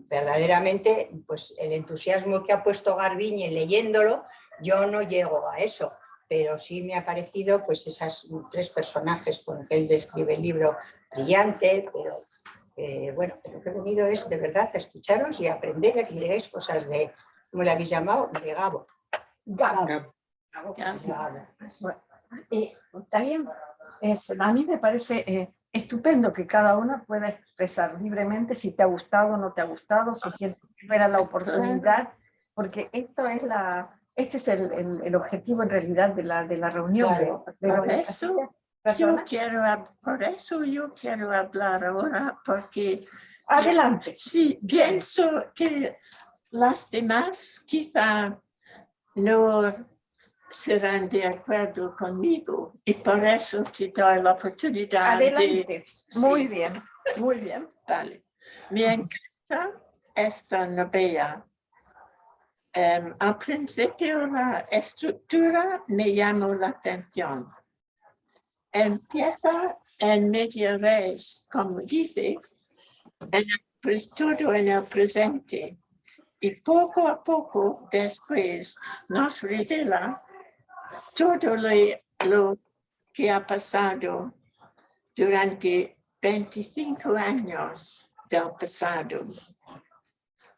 Speaker 3: Verdaderamente, pues el entusiasmo que ha puesto Garbiñe leyéndolo, yo no llego a eso, pero sí me ha parecido, pues esos 3 personajes con que él describe el libro brillante, pero bueno, lo que he venido es de verdad a escucharos y a aprender a que digáis cosas de, ¿cómo le habéis llamado? De Gabo.
Speaker 1: Gabo. Y está bien, a mí me parece estupendo que cada uno pueda expresar libremente si te ha gustado o no te ha gustado, si sientes que era la oportunidad, porque este es el objetivo en realidad de la reunión.
Speaker 3: Claro,
Speaker 1: Por
Speaker 8: eso yo quiero hablar ahora, porque
Speaker 1: adelante.
Speaker 8: Sí, pienso que las demás quizá no serán de acuerdo conmigo y por eso te doy la oportunidad.
Speaker 1: Adelante. Muy bien, muy bien.
Speaker 8: Vale. Me encanta esta novela. Al principio la estructura me llamó la atención. Empieza en medio res, como dice, todo en el presente. Y poco a poco después nos revela todo lo que ha pasado durante 25 años del pasado.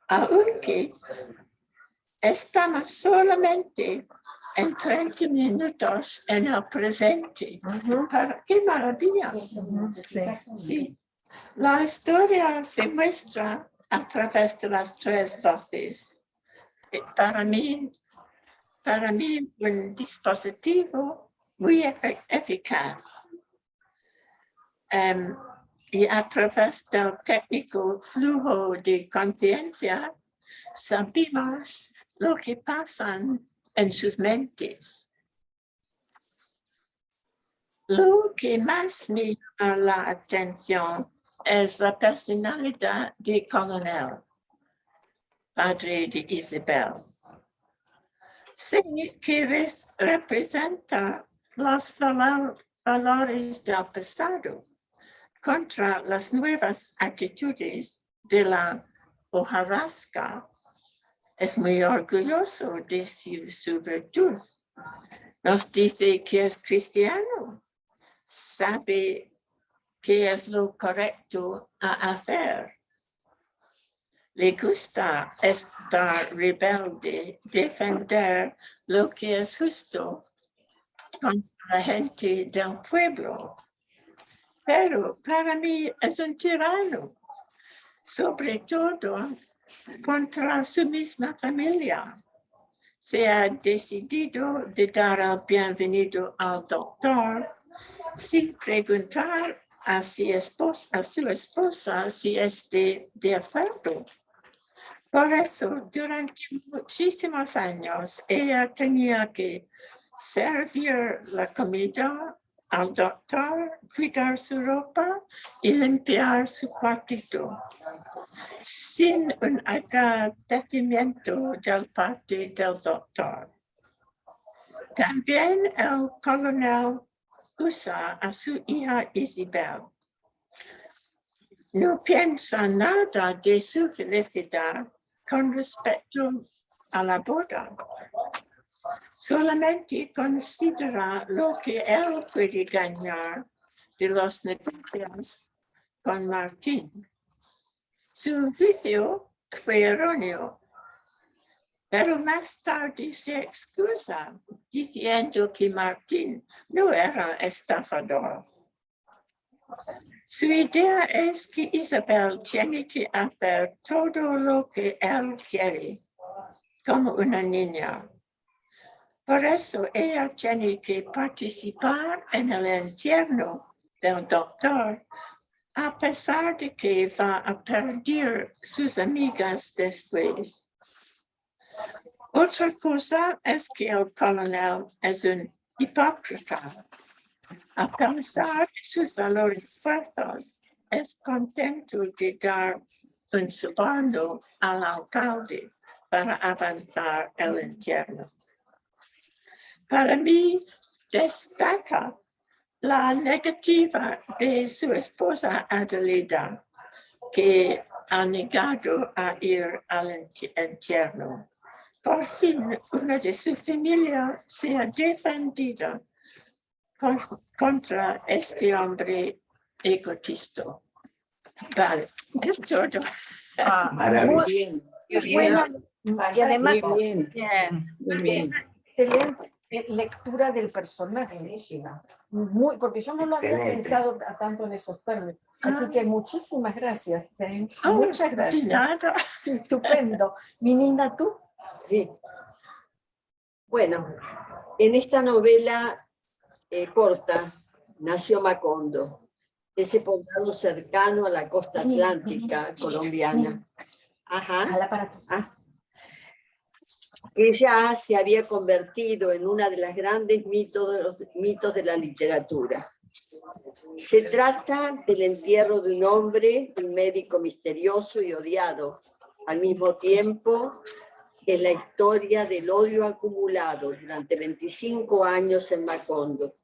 Speaker 8: Aunque estamos solamente en 30 minutos en el presente. ¡Qué maravilla! Sí. La historia se muestra a través de las 3 voces. Para mí, un dispositivo muy eficaz. Y a través del técnico flujo de conciencia, sabemos lo que pasa en sus mentes. Lo que más me llama la atención es la personalidad del coronel, padre de Isabel. Sé que representa los valores del pasado contra las nuevas actitudes de la hojarasca. Es muy orgulloso de su virtud. Nos dice que es cristiano, sabe qué es lo correcto a hacer. Le gusta estar rebelde, defender lo que es justo contra la gente del pueblo. Pero para mí es un tirano, sobre todo contra su misma familia. Se ha decidido de dar el bienvenido al doctor sin preguntar a su esposa si esté de acuerdo. Por eso, durante muchísimos años, ella tenía que servir la comida al doctor cuidar su ropa y limpiar su cuartito, sin un agradecimiento del parte del doctor. También el coronel usa a su hija Isabel. No piensa nada de su felicidad con respecto a la boda. Solamente considera lo que él puede ganar de los negocios con Martín. Su juicio fue erróneo, pero más tarde se excusa diciendo que Martín no era estafador. Su idea es que Isabel tiene que hacer todo lo que él quiere, como una niña. Por eso ella tiene que participar en el entierro del doctor, a pesar de que va a perder sus amigas después. Otra cosa es que el coronel es un hipócrita. A pesar de sus valores fuertes, es contento de dar un soborno al alcalde para avanzar el entierro. Para mí, destaca la negativa de su esposa Adelida, que ha negado a ir al entierro. Por fin, una de su familia se ha defendido contra este hombre egotista. Vale, es todo.
Speaker 2: Maravilloso.
Speaker 1: Y además,
Speaker 6: Muy bien,
Speaker 3: Bien.
Speaker 6: muy bien.
Speaker 1: excelente lectura del personaje, Bellísima. Muy, porque yo no lo había
Speaker 2: Excelente.
Speaker 1: pensado tanto en esos términos. Así que muchísimas gracias.
Speaker 8: Oh,
Speaker 1: Muchas
Speaker 8: de
Speaker 1: gracias.
Speaker 8: nada.
Speaker 1: Sí, estupendo. Mi Nina, ¿tú?
Speaker 9: Sí. Bueno, en esta novela corta nació Macondo, ese poblado cercano a la costa atlántica colombiana. Ajá. Ella se había convertido en una de las grandes mitos de la literatura. Se trata del entierro de un hombre, un médico misterioso y odiado, al mismo tiempo en la historia del odio acumulado durante 25 años en Macondo,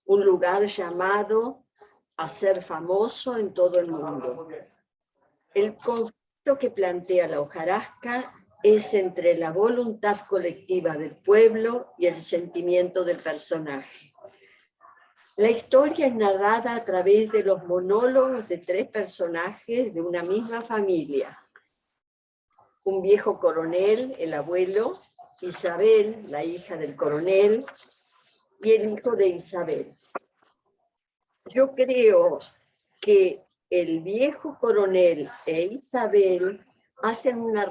Speaker 9: un lugar llamado a ser famoso en todo el mundo. El conflicto que plantea la hojarasca es entre la voluntad colectiva del pueblo y el sentimiento del personaje. La historia es narrada a través de los monólogos de 3 personajes de una misma familia. Un viejo coronel, el abuelo, Isabel, la hija del coronel, y el hijo de Isabel. Yo creo que el viejo coronel e Isabel hacen una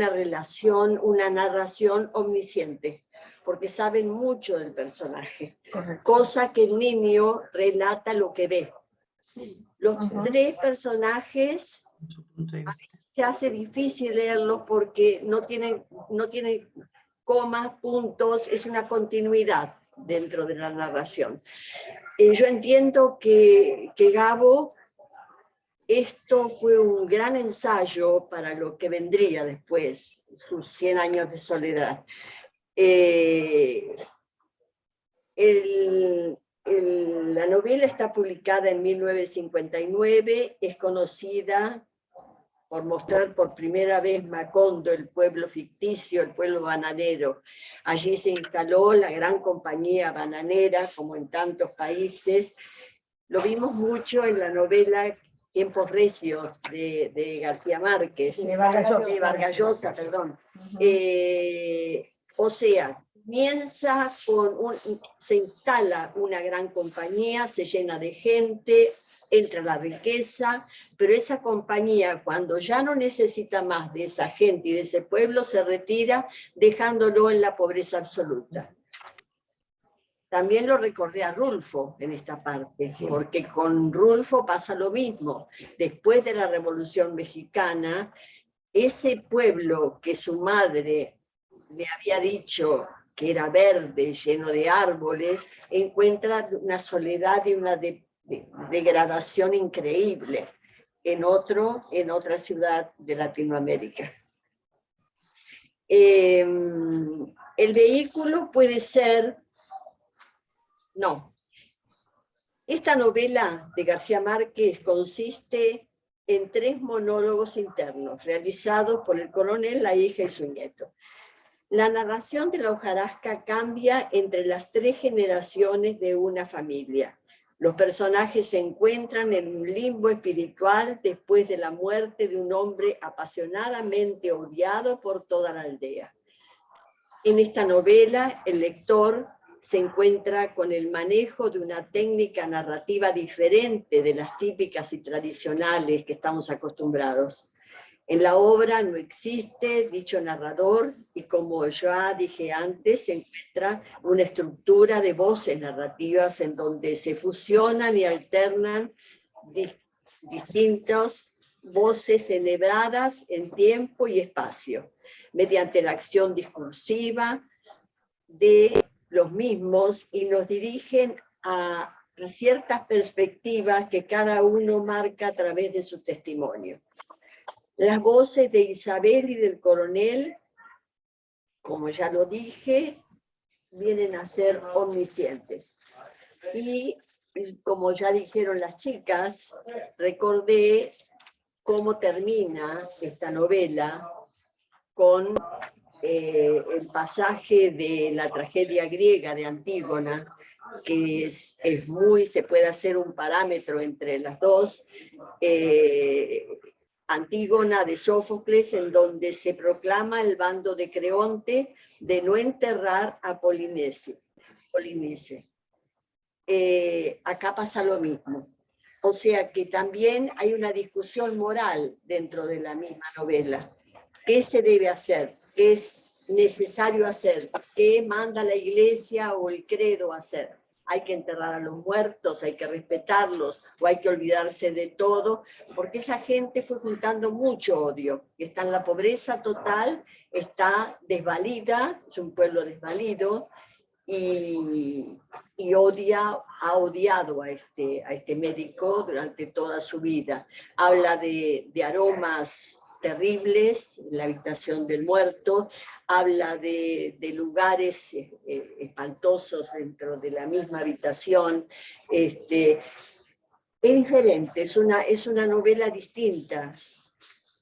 Speaker 9: relación, una narración omnisciente, porque saben mucho del personaje, cosa que el niño relata lo que ve. Los 3 personajes a veces se hace difícil leerlos porque no tienen comas, puntos, es una continuidad dentro de la narración. Yo entiendo que Gabo, esto fue un gran ensayo para lo que vendría después, sus 100 años de soledad. La novela está publicada en 1959, es conocida por mostrar por primera vez Macondo, el pueblo ficticio, el pueblo bananero. Allí se instaló la gran compañía bananera, como en tantos países. Lo vimos mucho en la novela Tiempos Recios de García Márquez, de Vargas Llosa, perdón. O sea, se instala una gran compañía, se llena de gente, entra la riqueza, pero esa compañía, cuando ya no necesita más de esa gente y de ese pueblo, se retira dejándolo en la pobreza absoluta. También lo recordé a Rulfo en esta parte, porque con Rulfo pasa lo mismo. Después de la Revolución Mexicana, ese pueblo que su madre le había dicho que era verde, lleno de árboles, encuentra una soledad y una degradación increíble en otra ciudad de Latinoamérica. El vehículo puede ser... No. Esta novela de García Márquez consiste en 3 monólogos internos, realizados por el coronel, la hija y su nieto. La narración de la hojarasca cambia entre las 3 generaciones de una familia. Los personajes se encuentran en un limbo espiritual después de la muerte de un hombre apasionadamente odiado por toda la aldea. En esta novela, el lector se encuentra con el manejo de una técnica narrativa diferente de las típicas y tradicionales que estamos acostumbrados. En la obra no existe dicho narrador y, como ya dije antes, se encuentra una estructura de voces narrativas en donde se fusionan y alternan distintas voces enhebradas en tiempo y espacio, mediante la acción discursiva de los mismos, y nos dirigen a ciertas perspectivas que cada uno marca a través de su testimonio. Las voces de Isabel y del coronel, como ya lo dije, vienen a ser omniscientes. Y como ya dijeron las chicas, recordé cómo termina esta novela con el pasaje de la tragedia griega de Antígona, que se puede hacer un parámetro entre las dos, Antígona de Sófocles, en donde se proclama el bando de Creonte de no enterrar a Polinice. Acá pasa lo mismo. O sea que también hay una discusión moral dentro de la misma novela. ¿Qué se debe hacer? ¿Qué es necesario hacer? ¿Qué manda la iglesia o el credo hacer? ¿Hay que enterrar a los muertos? ¿Hay que respetarlos? ¿O hay que olvidarse de todo? Porque esa gente fue juntando mucho odio. Está en la pobreza total, está desvalida, es un pueblo desvalido, y ha odiado a este médico durante toda su vida. Habla de aromas terribles, la habitación del muerto, habla de lugares espantosos dentro de la misma habitación. Es diferente, es una novela distinta,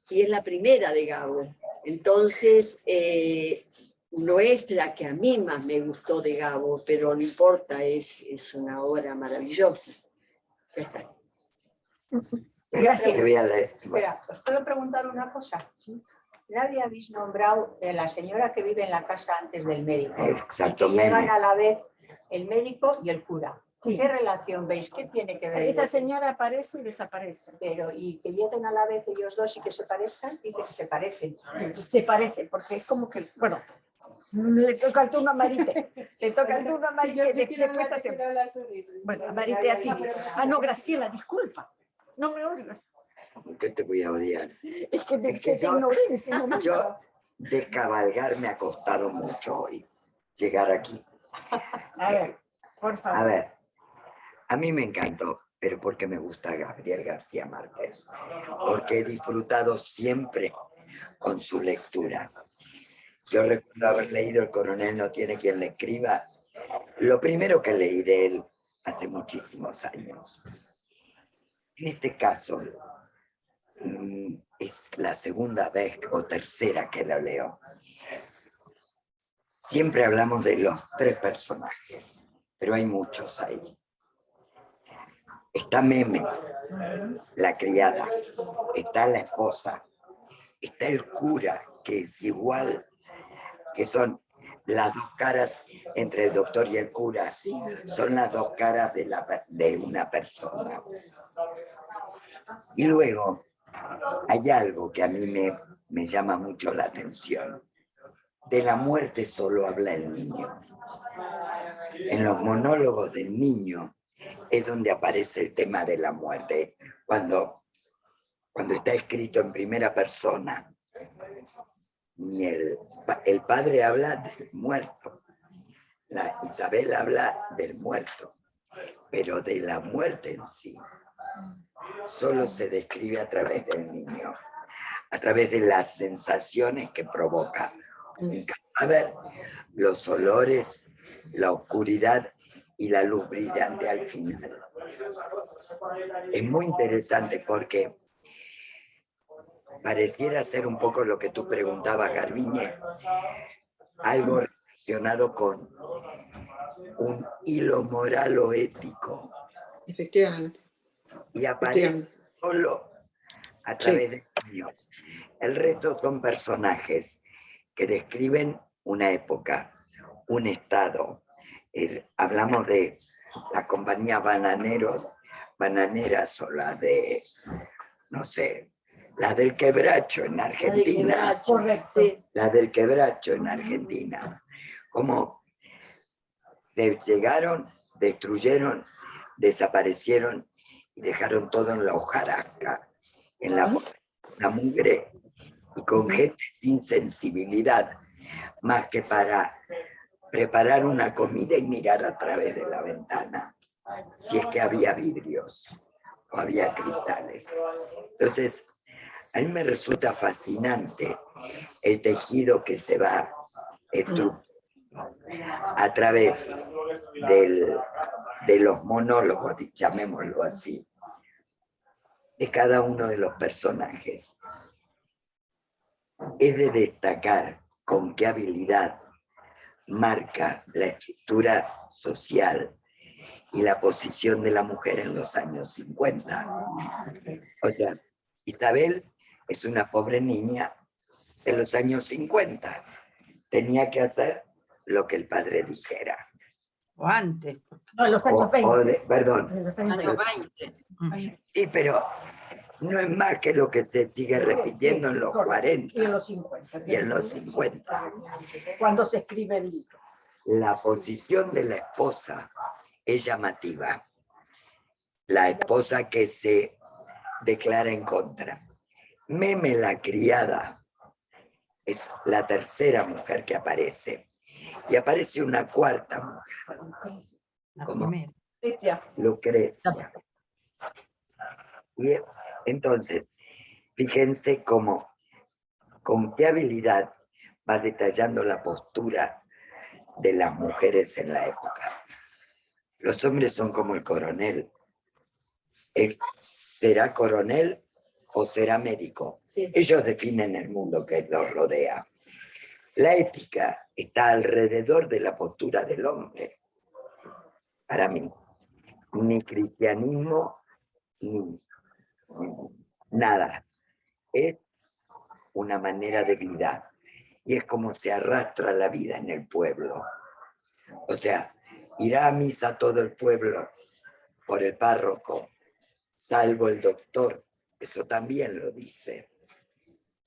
Speaker 9: y es la primera de Gabo. Entonces, no es la que a mí más me gustó de Gabo, pero no importa, es una obra maravillosa. Ya está.
Speaker 1: Gracias.
Speaker 3: Espera, ¿os puedo preguntar una cosa? Nadie habéis nombrado de la señora que vive en la casa antes del médico.
Speaker 2: Exacto.
Speaker 3: Que llegan a la vez el médico y el cura.
Speaker 1: Sí.
Speaker 3: ¿Qué relación veis? ¿Qué tiene que ver?
Speaker 1: Esta señora aparece y desaparece.
Speaker 3: Pero, y que lleguen a la vez ellos dos y que se parezcan, y que se parecen.
Speaker 1: Se parece, porque es como que, bueno, le toca el turno a Marite. Le toca el turno a Marite. Después hacemos. Bueno, Marite, a ti. Ah, no, Graciela, disculpa. No me oigas.
Speaker 2: ¿Qué te voy a odiar?
Speaker 1: Es que
Speaker 2: Es que
Speaker 1: te ignoré en ese momento.
Speaker 2: Yo de cabalgar me ha costado mucho hoy llegar aquí.
Speaker 1: A ver, por
Speaker 2: A
Speaker 1: favor.
Speaker 2: ver, a mí me encantó, pero porque me gusta Gabriel García Márquez, porque he disfrutado siempre con su lectura. Yo recuerdo haber leído El coronel no tiene quien le escriba. Lo primero que leí de él hace muchísimos años. En este caso, es la segunda vez o tercera que lo leo. Siempre hablamos de los 3 personajes, pero hay muchos ahí. Está Meme, la criada, está la esposa, está el cura, que es igual, que son las 2 caras entre el doctor y el cura, son las 2 caras de una persona. Y luego hay algo que a mí me llama mucho la atención. De la muerte solo habla el niño. En los monólogos del niño es donde aparece el tema de la muerte. Cuando está escrito en primera persona, el padre habla del muerto, Isabel habla del muerto, pero de la muerte en sí solo se describe a través del niño, a través de las sensaciones que provoca un cadáver, los olores, la oscuridad y la luz brillante al final. Es muy interesante porque pareciera ser un poco lo que tú preguntabas, Garbiñe, algo relacionado con un hilo moral o ético.
Speaker 6: Efectivamente.
Speaker 2: Y aparece solo a través de niños. El resto son personajes que describen una época, un estado. Hablamos de la compañía bananeras o la de, no sé, la del Quebracho en Argentina. La del Quebracho en Argentina. Como llegaron, destruyeron, desaparecieron y dejaron todo en la hojarasca, en la mugre, y con gente sin sensibilidad, más que para preparar una comida y mirar a través de la ventana, si es que había vidrios o había cristales. Entonces, a mí me resulta fascinante el tejido que se va estructurando a través de los monólogos, llamémoslo así, de cada uno de los personajes. Es de destacar con qué habilidad marca la estructura social y la posición de la mujer en los años 50. O sea, Isabel es una pobre niña de los años 50. Tenía que hacer lo que el padre dijera.
Speaker 5: O antes.
Speaker 1: No, en los años 20.
Speaker 2: Perdón.
Speaker 1: En los años
Speaker 5: Años
Speaker 1: 20.
Speaker 5: 20.
Speaker 2: Sí, pero no es más que lo que se sigue repitiendo en los 40.
Speaker 1: Y en los 50.
Speaker 2: Y en los 50.
Speaker 1: Cuando se escribe el libro.
Speaker 2: La posición de la esposa es llamativa. La esposa que se declara en contra. Meme la criada es la tercera mujer que aparece. Y aparece una cuarta mujer, como Lucrecia. Y entonces, fíjense con qué habilidad va detallando la postura de las mujeres en la época. Los hombres son como el coronel. Él será coronel o será médico. Sí. Ellos definen el mundo que los rodea. La ética está alrededor de la postura del hombre. Para mí, ni cristianismo, ni nada. Es una manera de vida. Y es como se arrastra la vida en el pueblo. O sea, irá a misa todo el pueblo por el párroco, salvo el doctor. Eso también lo dice,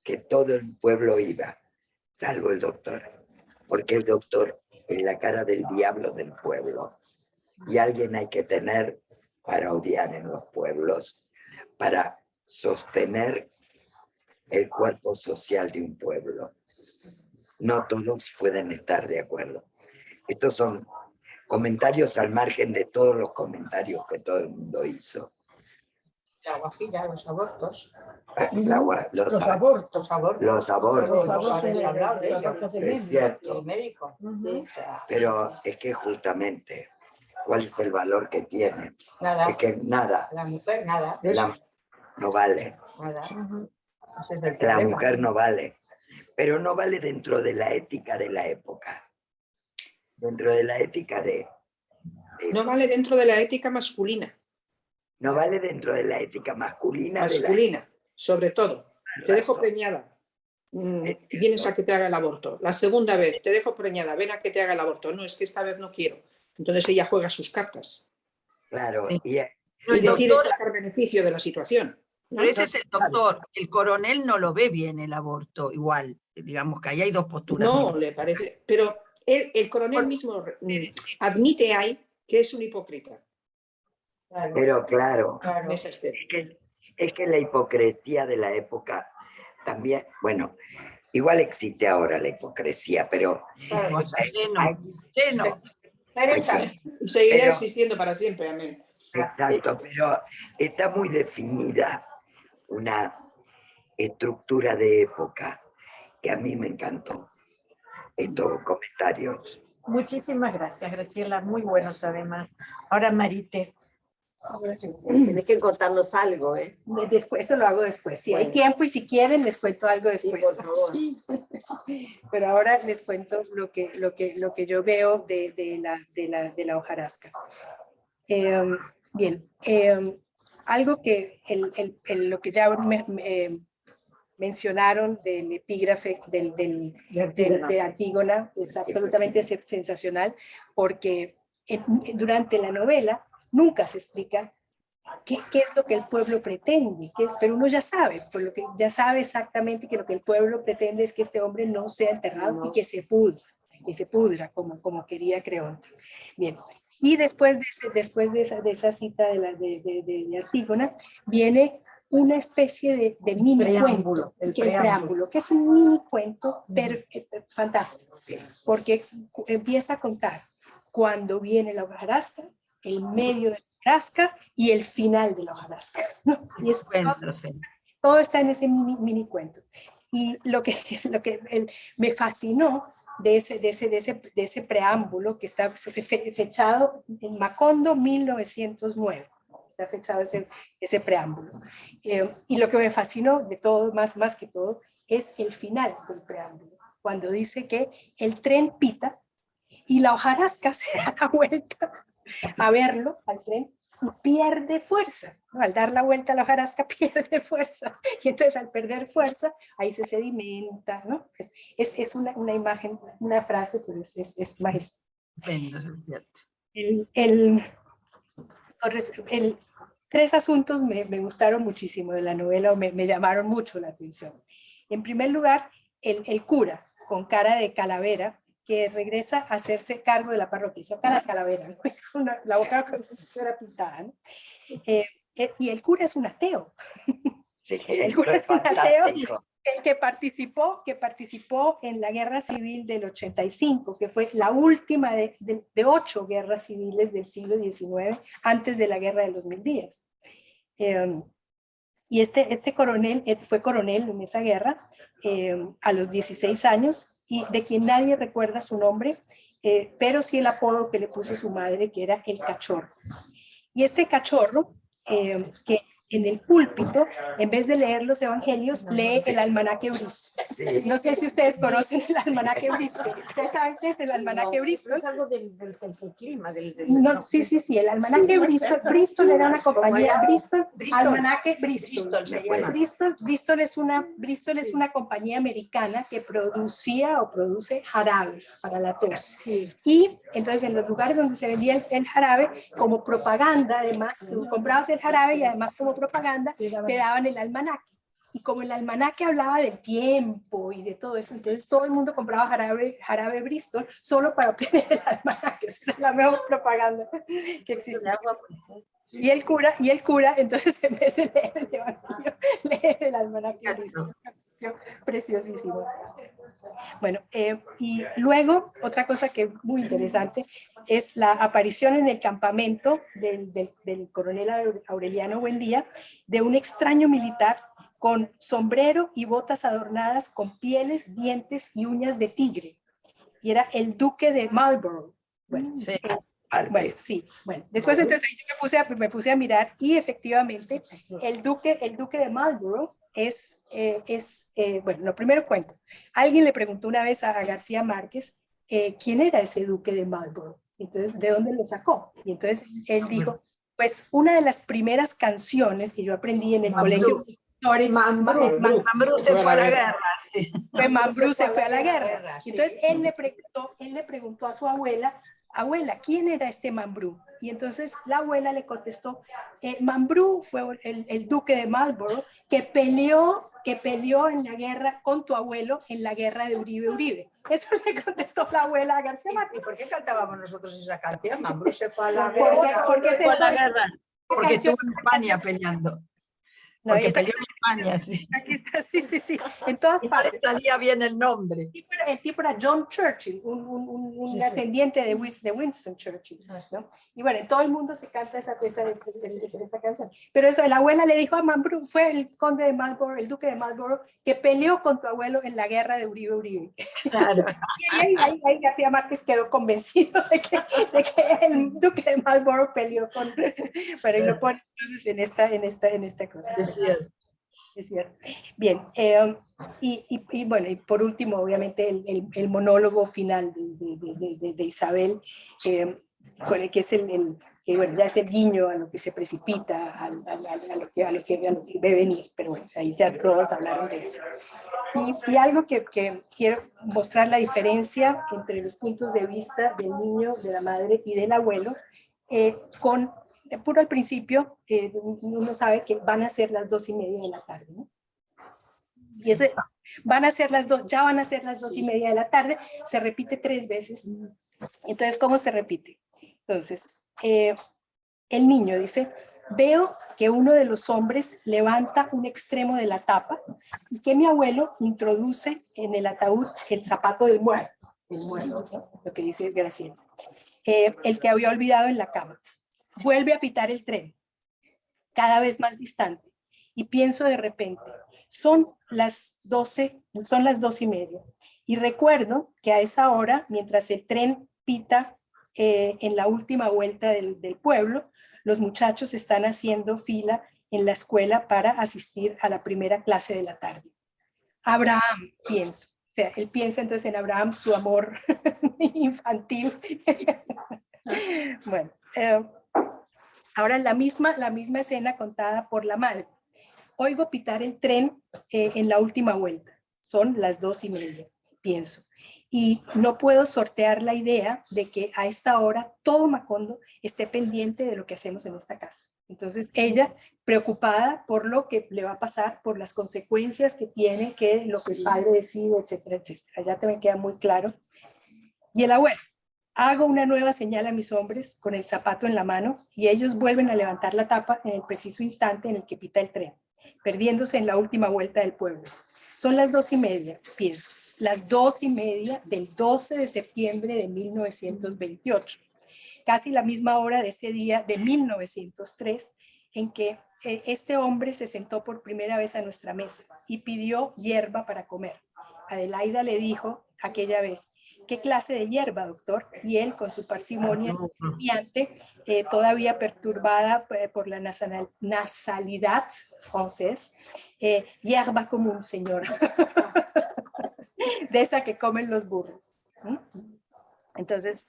Speaker 2: que todo el pueblo iba, salvo el doctor, porque el doctor es la cara del diablo del pueblo. Y alguien hay que tener para odiar en los pueblos, para sostener el cuerpo social de un pueblo. No todos pueden estar de acuerdo. Estos son comentarios al margen de todos los comentarios que todo el mundo hizo.
Speaker 3: La guajira, los abortos.
Speaker 2: Los abortos. Es cierto.
Speaker 3: El médico. Sí.
Speaker 2: Pero es que justamente, ¿cuál es el valor que tiene?
Speaker 3: Nada.
Speaker 2: Es que nada.
Speaker 3: La mujer, nada.
Speaker 2: No vale.
Speaker 3: Nada.
Speaker 2: La mujer no vale. Pero no vale dentro de la ética de la época. Dentro de la ética de...
Speaker 6: No vale dentro de la ética masculina.
Speaker 2: No vale dentro de la ética masculina.
Speaker 6: Masculina, sobre todo. Te dejo preñada. Vienes a que te haga el aborto. La segunda vez, te dejo preñada, ven a que te haga el aborto. No, es que esta vez no quiero. Entonces ella juega sus cartas.
Speaker 2: Claro.
Speaker 5: Sí.
Speaker 6: Y decide sacar beneficio de la situación. ¿No?
Speaker 5: Pero ese es el doctor. El coronel no lo ve bien el aborto, igual. Digamos que ahí hay dos posturas.
Speaker 6: No, le parece. Pero el coronel mismo admite ahí que es un hipócrita.
Speaker 2: Pero claro,
Speaker 6: Es
Speaker 2: que la hipocresía de la época también, bueno, Igual existe ahora la hipocresía, pero
Speaker 5: Lleno.
Speaker 6: Y seguirá
Speaker 2: Pero-
Speaker 6: existiendo para siempre, amén.
Speaker 2: exacto, pero está muy definida una estructura de época que a mí me encantó. Estos comentarios.
Speaker 1: Muchísimas gracias, Graciela, muy buenos además. Ahora, Marite.
Speaker 9: Tienes que contarnos algo, ¿eh?
Speaker 4: Después, eso lo hago después. Si hay
Speaker 9: Bueno.
Speaker 4: tiempo y si quieren, les cuento algo
Speaker 9: Sí,
Speaker 4: después.
Speaker 9: por favor.
Speaker 4: Sí. Pero ahora les cuento lo que yo veo de la hojarasca. Bien, algo que lo que ya mencionaron del epígrafe de Antígona es absolutamente sensacional, porque durante la novela nunca se explica qué es lo que el pueblo pretende, pero uno ya sabe, por lo que ya sabe exactamente que lo que el pueblo pretende es que este hombre no sea enterrado y que se pudra como quería Creonte. Bien, y después de esa cita de Antígona, viene una especie de mini cuento, el preámbulo, que es un mini cuento fantástico, porque empieza a contar cuando viene la hojarasca, el medio de la hojarasca y el final de la hojarasca, ¿no? Y es todo está en ese mini cuento. Y lo que me fascinó de ese preámbulo que está fechado en Macondo 1909. Está fechado ese preámbulo. Y lo que me fascinó de todo, más que todo, es el final del preámbulo, cuando dice que el tren pita y la hojarasca se da la vuelta a verlo al tren y pierde fuerza, ¿no? Al dar la vuelta a la hojarasca pierde fuerza, y entonces al perder fuerza ahí se sedimenta, ¿no? Es una imagen, una frase, pero es maestra. Tres asuntos me gustaron muchísimo de la novela, o me llamaron mucho la atención. En primer lugar, el cura con cara de calavera, que regresa a hacerse cargo de la parroquia, esa cara de calavera, ¿no? La boca era pintada, ¿no? Y el cura es un ateo.
Speaker 2: Sí,
Speaker 4: El cura es un ateo que participó en la guerra civil del 85, que fue la última de 8 guerras civiles del siglo XIX, antes de la guerra de los 1000 días. Y este coronel fue coronel en esa guerra a los 16 años, y de quien nadie recuerda su nombre, pero sí el apodo que le puso su madre, que era el cachorro. Y este cachorro, que en el púlpito, en vez de leer los evangelios, lee el almanaque Bristol. No sé si ustedes conocen el almanaque Bristol. ¿Ustedes saben qué es el almanaque Bristol?
Speaker 1: Es algo del clima.
Speaker 4: No, sí, el almanaque Bristol. Bristol era una compañía, almanaque Bristol. Bristol es una compañía americana que producía o produce jarabes para la tos. Sí. Y entonces en los lugares donde se vendía el jarabe, como propaganda, además, tú comprabas el jarabe y además como propaganda, te daban el almanaque. Y como el almanaque hablaba del tiempo y de todo eso, entonces todo el mundo compraba jarabe Bristol solo para obtener el almanaque. Esa era la mejor propaganda que existía. Y el cura, entonces en vez de leer el evangelio, lee el almanaque Bristol. Preciosísimo. Bueno, y luego otra cosa que es muy interesante es la aparición en el campamento del coronel Aureliano Buendía de un extraño militar con sombrero y botas adornadas con pieles, dientes y uñas de tigre. Y era el duque de Marlborough. Bueno, después entonces yo me puse a mirar, y efectivamente el duque de Marlborough bueno, lo primero cuento. Alguien le preguntó una vez a García Márquez quién era ese duque de Marlborough. Entonces, ¿de dónde lo sacó? Y entonces él dijo, pues una de las primeras canciones que yo aprendí en el colegio.
Speaker 5: Mambrú se fue a la guerra. Sí.
Speaker 4: Mambrú se fue a la guerra. Entonces él le preguntó a su abuela, ¿quién era este Mambrú? Y entonces la abuela le contestó, Mambrú fue el duque de Marlborough que peleó en la guerra con tu abuelo en la guerra de Uribe. Eso le contestó la abuela a García Márquez.
Speaker 3: ¿Y por qué cantábamos nosotros esa canción? Mambrú se fue a la guerra.
Speaker 5: Porque estuvo en España peleando. Porque peleó en España, sí.
Speaker 4: Aquí está, sí, sí, sí, en todas
Speaker 5: No le
Speaker 4: partes.
Speaker 5: salía bien el nombre.
Speaker 4: El tipo era John Churchill, un
Speaker 1: Sí, sí.
Speaker 4: ascendiente de Winston Churchill, ¿no? Y bueno, en todo el mundo se canta esa canción. Pero eso, la abuela le dijo a Marlborough, fue el conde de Marlborough, el duque de Marlborough, que peleó con tu abuelo en la guerra de Uribe.
Speaker 5: Claro.
Speaker 4: Y ahí García Márquez quedó convencido de que el duque de Marlborough peleó con... Pero y lo pone entonces en esta cosa.
Speaker 5: Es cierto.
Speaker 4: Es cierto. Bien, y bueno, y por último, obviamente, el monólogo final de Isabel, con el que es que bueno, ya es el guiño a lo que se precipita, a lo que ve venir, pero bueno, ahí ya todos hablaron de eso. Y algo que quiero mostrar la diferencia entre los puntos de vista del niño, de la madre y del abuelo, con puro al principio, uno sabe que van a ser las 2:30 de la tarde, ¿no? Y ese, ya van a ser las 2:30 de la tarde, se repite 3 veces. Entonces, ¿cómo se repite? Entonces, el niño dice, veo que uno de los hombres levanta un extremo de la tapa y que mi abuelo introduce en el ataúd el zapato del muerto, ¿no? Lo que dice Graciela, el que había olvidado en la cama. Vuelve a pitar el tren, cada vez más distante, y pienso de repente, son las 2:30, y recuerdo que a esa hora, mientras el tren pita en la última vuelta del pueblo, los muchachos están haciendo fila en la escuela para asistir a la primera clase de la tarde. Abraham, pienso. O sea, él piensa entonces en Abraham, su amor infantil. Bueno, ahora la misma escena contada por la madre. Oigo pitar el tren en la última vuelta. Son las 2:30, pienso. Y no puedo sortear la idea de que a esta hora todo Macondo esté pendiente de lo que hacemos en esta casa. Entonces ella, preocupada por lo que le va a pasar, por las consecuencias que tiene, que lo que el padre decide, etcétera, etcétera. Ya te me queda muy claro. Y el abuelo. Hago una nueva señal a mis hombres con el zapato en la mano y ellos vuelven a levantar la tapa en el preciso instante en el que pita el tren, perdiéndose en la última vuelta del pueblo. Son las 2:30, pienso, las 2:30 del 12 de septiembre de 1928, casi la misma hora de ese día de 1903, en que este hombre se sentó por primera vez a nuestra mesa y pidió hierba para comer. Adelaida le dijo aquella vez, ¿qué clase de hierba, doctor? Y él, con su parsimonia cambiante, todavía perturbada por la nasalidad francés, hierba común, señor, de esa que comen los burros. Entonces,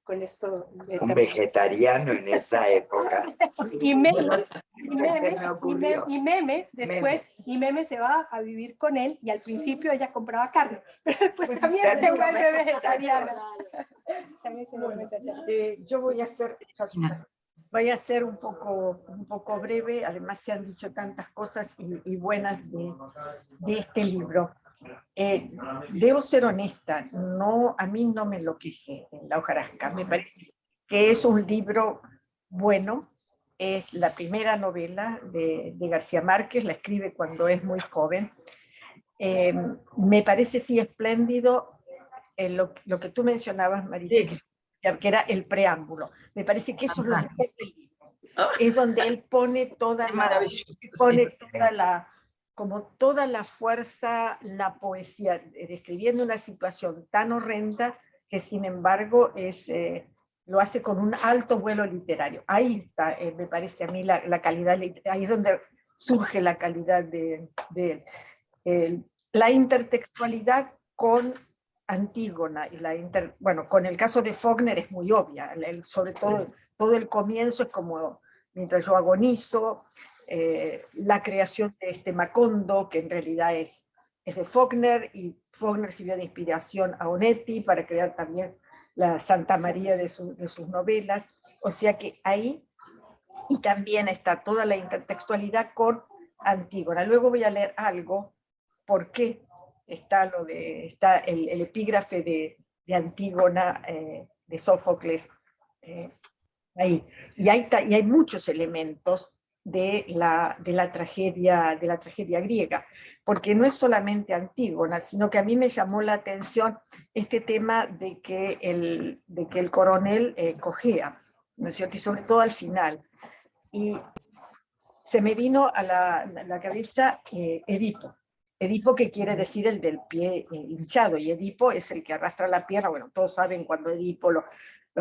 Speaker 4: con esto...
Speaker 2: Un vegetariano en esa época.
Speaker 4: Y Meme, después, y Meme se va a vivir con él, y al principio ella compraba carne, pero después también se vuelve vegetariana.
Speaker 1: Yo voy a ser un poco breve, además se han dicho tantas cosas y buenas de este libro. Debo ser honesta, a mí no me enloquece La hojarasca, me parece que es un libro bueno, es la primera novela de García Márquez, la escribe cuando es muy joven. Me parece sí espléndido lo que tú mencionabas, Marita, que era el preámbulo. Me parece que eso es lo mejor del libro. Es donde él pone toda la fuerza, la poesía, describiendo una situación tan horrenda que sin embargo lo hace con un alto vuelo literario. Ahí está, me parece a mí, la calidad, ahí es donde surge la calidad de la intertextualidad con Antígona, y con el caso de Faulkner es muy obvia, sobre todo el comienzo es como mientras yo agonizo, la creación de este Macondo, que en realidad es de Faulkner, y Faulkner sirvió de inspiración a Onetti para crear también la Santa María de sus novelas, o sea que ahí, y también está toda la intertextualidad con Antígona. Luego voy a leer algo, porque está el epígrafe de Antígona, de Sófocles, ahí. Y hay muchos elementos de la tragedia griega, porque no es solamente Antígona, sino que a mí me llamó la atención este tema de que el coronel cojea, ¿no es cierto? Y sobre todo al final. Y se me vino a la cabeza Edipo. Edipo, que quiere decir el del pie hinchado, y Edipo es el que arrastra la pierna. Bueno, todos saben cuando Edipo lo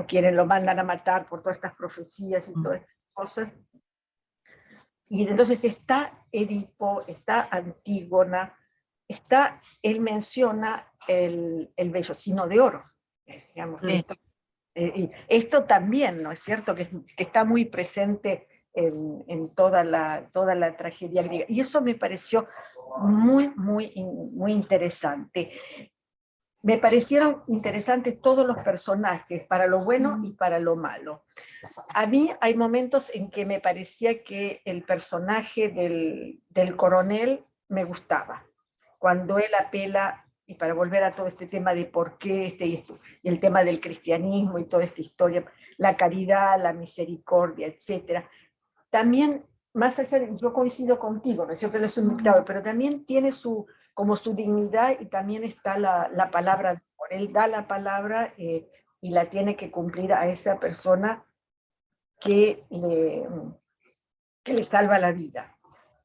Speaker 1: quieren, lo mandan a matar por todas estas profecías y todas estas cosas. Y entonces está Edipo, está Antígona, él menciona el vellocino de oro, digamos.
Speaker 5: Sí.
Speaker 1: Esto también, ¿no es cierto?, que está muy presente en toda la tragedia griega. Y eso me pareció muy, muy, muy interesante. Me parecieron interesantes todos los personajes, para lo bueno y para lo malo. A mí hay momentos en que me parecía que el personaje del coronel me gustaba, cuando él apela, y para volver a todo este tema de por qué y el tema del cristianismo y toda esta historia, la caridad, la misericordia, etc. También, más allá de, yo coincido contigo, no es cierto, él es un dictador, pero también tiene como su dignidad, y también está la palabra, él da la palabra y la tiene que cumplir a esa persona que le salva la vida.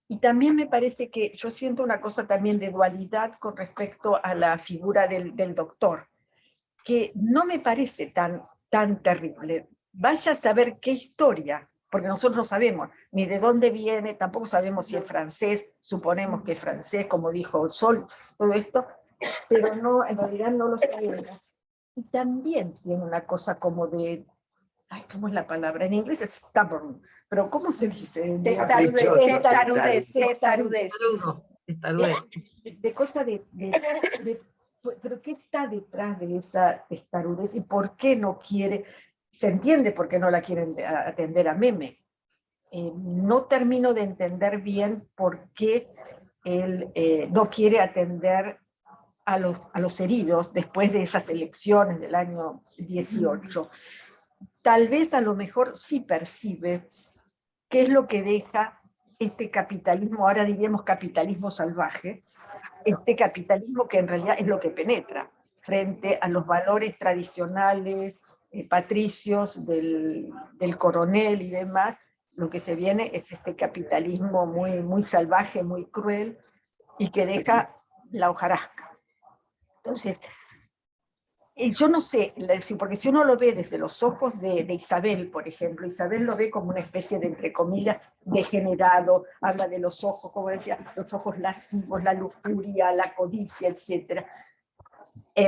Speaker 1: Y también me parece que yo siento una cosa también de dualidad con respecto a la figura del doctor, que no me parece tan terrible. Vaya a saber qué historia, porque nosotros no sabemos ni de dónde viene, tampoco sabemos si es francés, suponemos que es francés, como dijo Sol, todo esto, pero no, en realidad no lo sabemos. Y también tiene una cosa como de, ay, ¿cómo es la palabra? En inglés es stubborn, pero ¿cómo se dice?
Speaker 4: Testarudez.
Speaker 1: De cosa pero ¿qué está detrás de esa testarudez? ¿Y por qué no quiere? Se entiende por qué no la quieren atender a Meme. No termino de entender bien por qué él no quiere atender a los heridos después de esas elecciones del año 18. Tal vez a lo mejor sí percibe qué es lo que deja este capitalismo, ahora diríamos capitalismo salvaje, este capitalismo que en realidad es lo que penetra frente a los valores tradicionales, patricios del coronel y demás. Lo que se viene es este capitalismo muy, muy salvaje, muy cruel, y que deja la hojarasca. Entonces, yo no sé, porque si uno lo ve desde los ojos de Isabel, por ejemplo, Isabel lo ve como una especie de, entre comillas, degenerado, habla de los ojos, como decía, los ojos lascivos, la lujuria, la codicia, etc.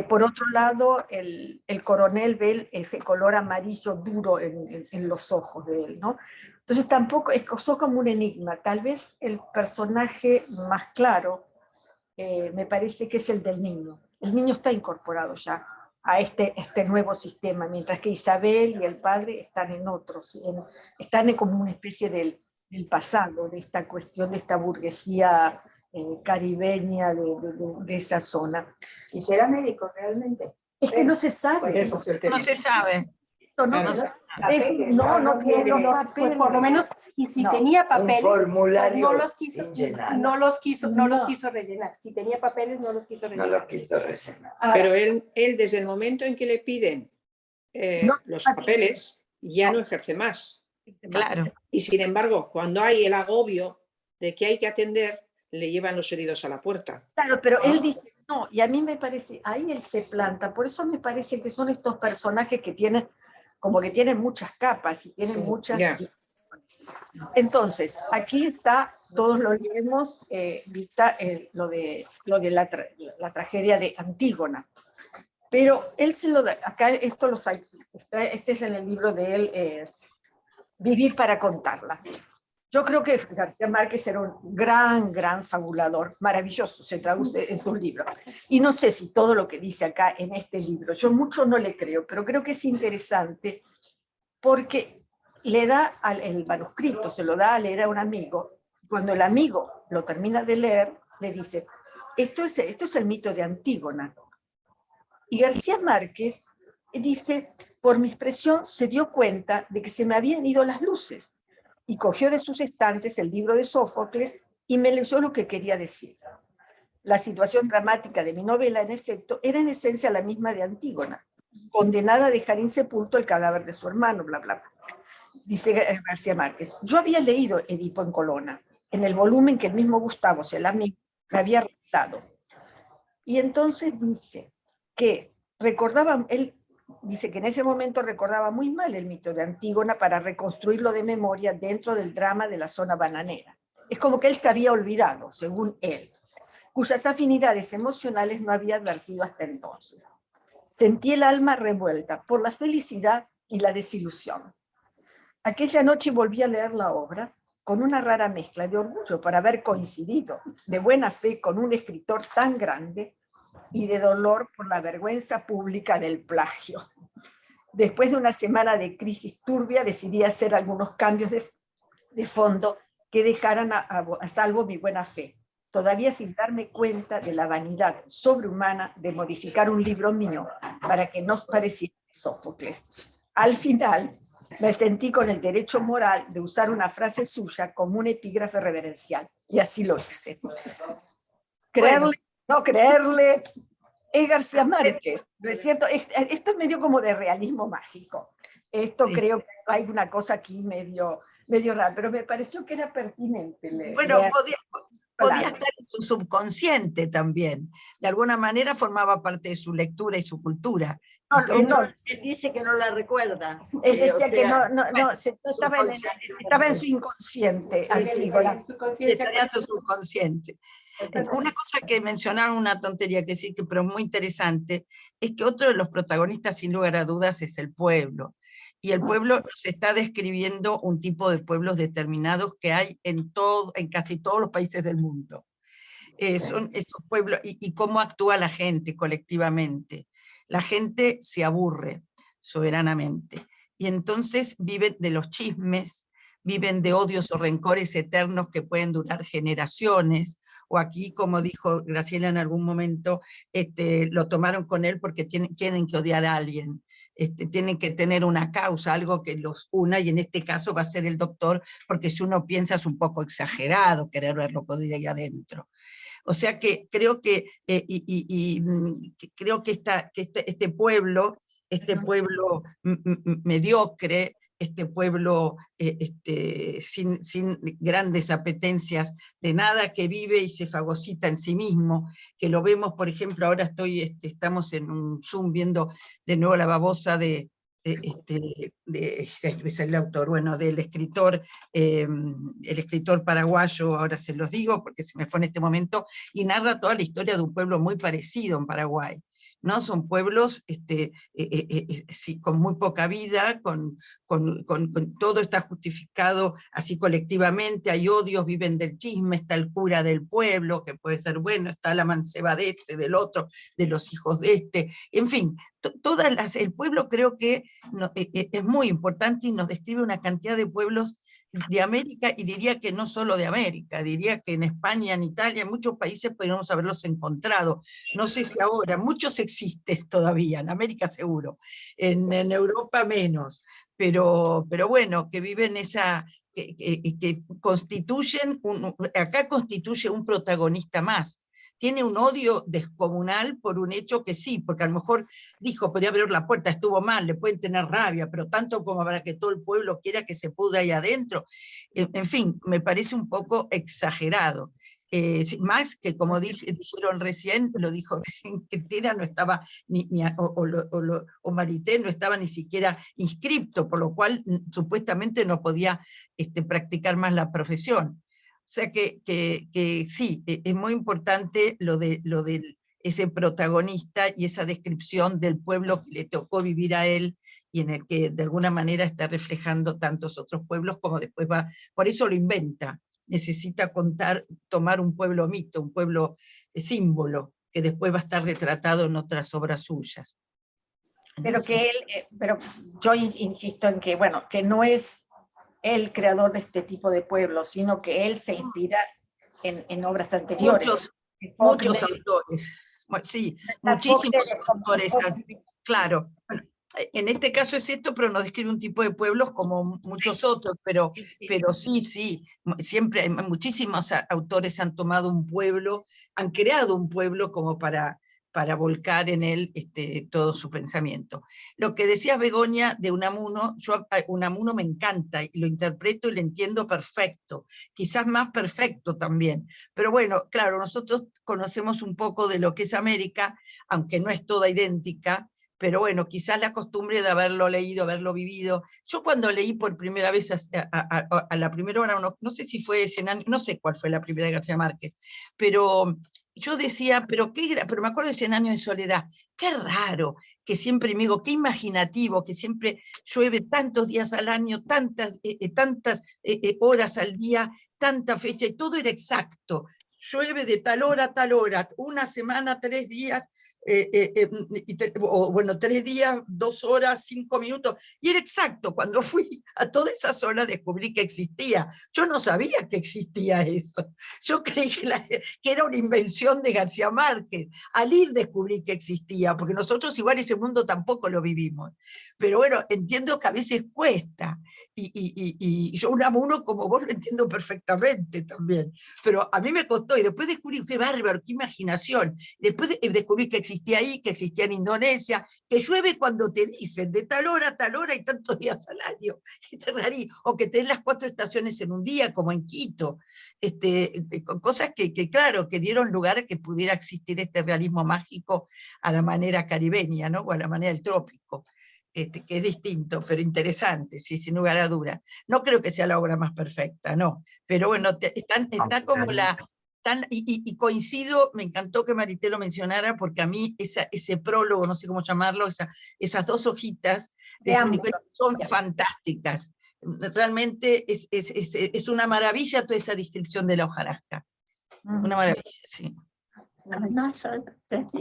Speaker 1: Por otro lado, el coronel ve ese color amarillo duro en los ojos de él, ¿no? Entonces tampoco, es como un enigma. Tal vez el personaje más claro me parece que es el del niño. El niño está incorporado ya a este nuevo sistema, mientras que Isabel y el padre están en otros, están como una especie del pasado, de esta cuestión, de esta burguesía caribeña de esa zona.
Speaker 3: ¿Y será médico realmente?
Speaker 1: Es que no se sabe.
Speaker 6: Eso es el tema.
Speaker 5: No se sabe.
Speaker 1: No quiere.
Speaker 4: Pues por lo menos, y si tenía papeles,
Speaker 2: formulario
Speaker 4: no los quiso rellenar. Si tenía papeles, no los quiso rellenar.
Speaker 2: No lo quiso rellenar.
Speaker 6: Pero él desde el momento en que le piden los papeles, ya no ejerce más.
Speaker 5: Claro.
Speaker 6: Y sin embargo, cuando hay el agobio de que hay que atender, le llevan los heridos a la puerta.
Speaker 1: Claro, pero él dice no, y a mí me parece, ahí él se planta, por eso me parece que son estos personajes que tienen, como que tienen muchas capas y tienen muchas...
Speaker 6: Ya.
Speaker 1: Entonces, aquí está, todos lo leemos, vista lo de la tragedia de Antígona. Pero él se lo da, acá esto este es en el libro de él, Vivir para contarla. Yo creo que García Márquez era un gran fabulador, maravilloso, se traduce en sus libros. Y no sé si todo lo que dice acá en este libro, yo mucho no le creo, pero creo que es interesante porque le da el manuscrito, se lo da a leer a un amigo. Cuando el amigo lo termina de leer, le dice, esto es el mito de Antígona. Y García Márquez dice, por mi expresión se dio cuenta de que se me habían ido las luces. y cogió de sus estantes el libro de Sófocles y me leyó lo que quería decir. La situación dramática de mi novela, en efecto, era en esencia la misma de Antígona, condenada a dejar insepulto el cadáver de su hermano, bla, bla, bla. Dice García Márquez, yo había leído Edipo en Colonna, en el volumen que el mismo Gustavo Celarmi me había recitado. Y entonces dice que él dice que en ese momento recordaba muy mal el mito de Antígona para reconstruirlo de memoria dentro del drama de la zona bananera. Es como que él se había olvidado, según él, cuyas afinidades emocionales no había advertido hasta entonces. Sentí el alma revuelta por la felicidad y la desilusión. Aquella noche volví a leer la obra con una rara mezcla de orgullo por haber coincidido de buena fe con un escritor tan grande y de dolor por la vergüenza pública del plagio. Después de una semana de crisis turbia, decidí hacer algunos cambios de fondo que dejaran a salvo mi buena fe, todavía sin darme cuenta de la vanidad sobrehumana de modificar un libro mío para que no pareciera Sófocles. Al final, me sentí con el derecho moral de usar una frase suya como un epígrafe reverencial, y así lo hice. Creerle, no creerle, es García Márquez, ¿no es cierto? Esto es medio como de realismo mágico. Esto creo que hay una cosa aquí medio rara, pero me pareció que era pertinente leer.
Speaker 5: Bueno, podía estar en su subconsciente también. De alguna manera formaba parte de su lectura y su cultura.
Speaker 9: Él dice que no la recuerda.
Speaker 1: Él decía que estaba en su inconsciente.
Speaker 5: Tenía su subconsciente. Una cosa que mencionaron, una tontería que sí, pero muy interesante, es que otro de los protagonistas, sin lugar a dudas, es el pueblo. Y el pueblo nos está describiendo un tipo de pueblos determinados que hay en casi todos los países del mundo. Son esos pueblos, y cómo actúa la gente colectivamente. La gente se aburre soberanamente, y entonces viven de los chismes, viven de odios o rencores eternos que pueden durar generaciones, o aquí, como dijo Graciela en algún momento, lo tomaron con él porque tienen que odiar a alguien, tienen que tener una causa, algo que los una, y en este caso va a ser el doctor, porque si uno piensa es un poco exagerado querer verlo podrir ahí adentro. O sea que creo que, creo que este pueblo mediocre, este pueblo sin grandes apetencias de nada, que vive y se fagocita en sí mismo, que lo vemos, por ejemplo, ahora estamos en un Zoom viendo de nuevo La babosa es el autor, bueno, del escritor, el escritor paraguayo, ahora se los digo porque se me fue en este momento, y narra toda la historia de un pueblo muy parecido en Paraguay, ¿no? Son pueblos sí, con muy poca vida, con todo está justificado así colectivamente, hay odios, viven del chisme, está el cura del pueblo, que puede ser bueno, está la manceba de del otro, de los hijos de en fin, el pueblo creo que es muy importante y nos describe una cantidad de pueblos de América, y diría que no solo de América, diría que en España, en Italia, en muchos países podríamos haberlos encontrado. No sé si ahora, muchos existen todavía, en América seguro, en Europa menos, pero bueno, que viven que constituyen, acá constituye un protagonista más. Tiene un odio descomunal por un hecho que sí, porque a lo mejor dijo, podría abrir la puerta, estuvo mal, le pueden tener rabia, pero tanto como para que todo el pueblo quiera que se pudra ahí adentro. En fin, me parece un poco exagerado. Más que, como dijeron recién, lo dijo recién Cristina, no estaba, o Marité no estaba ni siquiera inscripto, por lo cual supuestamente no podía practicar más la profesión. O sea que sí, es muy importante lo de ese protagonista y esa descripción del pueblo que le tocó vivir a él, y en el que de alguna manera está reflejando tantos otros pueblos como después va, por eso lo inventa, necesita tomar un pueblo mito, un pueblo símbolo, que después va a estar retratado en otras obras suyas.
Speaker 1: Pero pero yo insisto en que, bueno, que no es el creador de este tipo de pueblos, sino que él se inspira en obras anteriores.
Speaker 5: Muchos autores, sí, muchísimos autores, claro. En este caso es esto, pero no describe un tipo de pueblos como muchos otros, pero sí, siempre hay muchísimos autores han tomado un pueblo, han creado un pueblo como para volcar en él todo su pensamiento. Lo que decía Begoña de Unamuno, yo a Unamuno me encanta, y lo interpreto y lo entiendo perfecto, quizás más perfecto también, pero bueno, claro, nosotros conocemos un poco de lo que es América, aunque no es toda idéntica, pero bueno, quizás la costumbre de haberlo leído, haberlo vivido. Yo cuando leí por primera vez a la primera hora, no sé si fue ese año, no sé cuál fue la primera de García Márquez, pero yo decía, pero me acuerdo de 100 años de soledad, qué raro, que siempre me digo, qué imaginativo, que siempre llueve tantos días al año, tantas horas al día, tanta fecha, y todo era exacto. Llueve de tal hora a tal hora, una semana, 3 días, o bueno, 3 días, 2 horas, 5 minutos, y era exacto. Cuando fui a todas esas horas descubrí que existía. Yo no sabía que existía eso. Yo creí que era una invención de García Márquez. Al ir descubrí que existía, porque nosotros igual ese mundo tampoco lo vivimos. Pero bueno, entiendo que a veces cuesta, y yo uno como vos lo entiendo perfectamente también, pero a mí me costó, y después descubrí, qué bárbaro, qué imaginación. Después descubrí que existía ahí, que existía en Indonesia, que llueve cuando te dicen de tal hora y tantos días al año, o que tenés las 4 estaciones en un día, como en Quito, cosas que claro, que dieron lugar a que pudiera existir este realismo mágico a la manera caribeña, ¿no? O a la manera del trópico. Que es distinto, pero interesante, sí, sin lugar a dudas. No creo que sea la obra más perfecta, no, pero bueno, está como y coincido, me encantó que Marité lo mencionara, porque a mí ese prólogo, no sé cómo llamarlo, esas 2 hojitas son fantásticas. Realmente es una maravilla toda esa descripción de la hojarasca. Una maravilla, sí.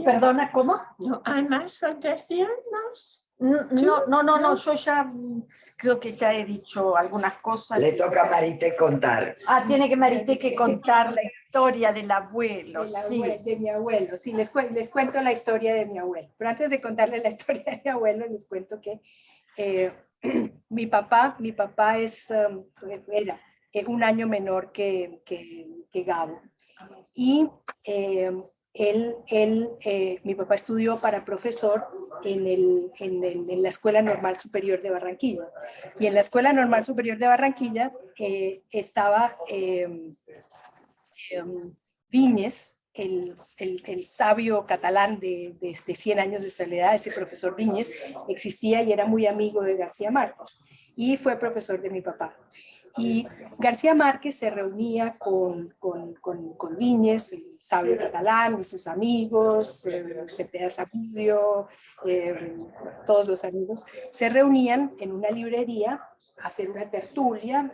Speaker 1: Perdona, ¿cómo?
Speaker 8: No hay más adiciones.
Speaker 1: No, yo ya creo que ya he dicho algunas cosas.
Speaker 2: Le toca a Marité contar.
Speaker 1: Tiene que Marité que contar la historia del abuelo.
Speaker 4: De mi abuelo, sí, les cuento la historia de mi abuelo. Pero antes de contarles la historia de mi abuelo, les cuento que mi papá era 1 año menor que Gabo. Y mi papá estudió para profesor en la Escuela Normal Superior de Barranquilla. Y en la Escuela Normal Superior de Barranquilla estaba Viñes, el sabio catalán de 100 años de soledad. Ese profesor Viñes existía y era muy amigo de García Márquez. Y fue profesor de mi papá. Y García Márquez se reunía con Viñes, el sabio catalán, y sus amigos, Cepeda Zamudio, todos los amigos, se reunían en una librería a hacer una tertulia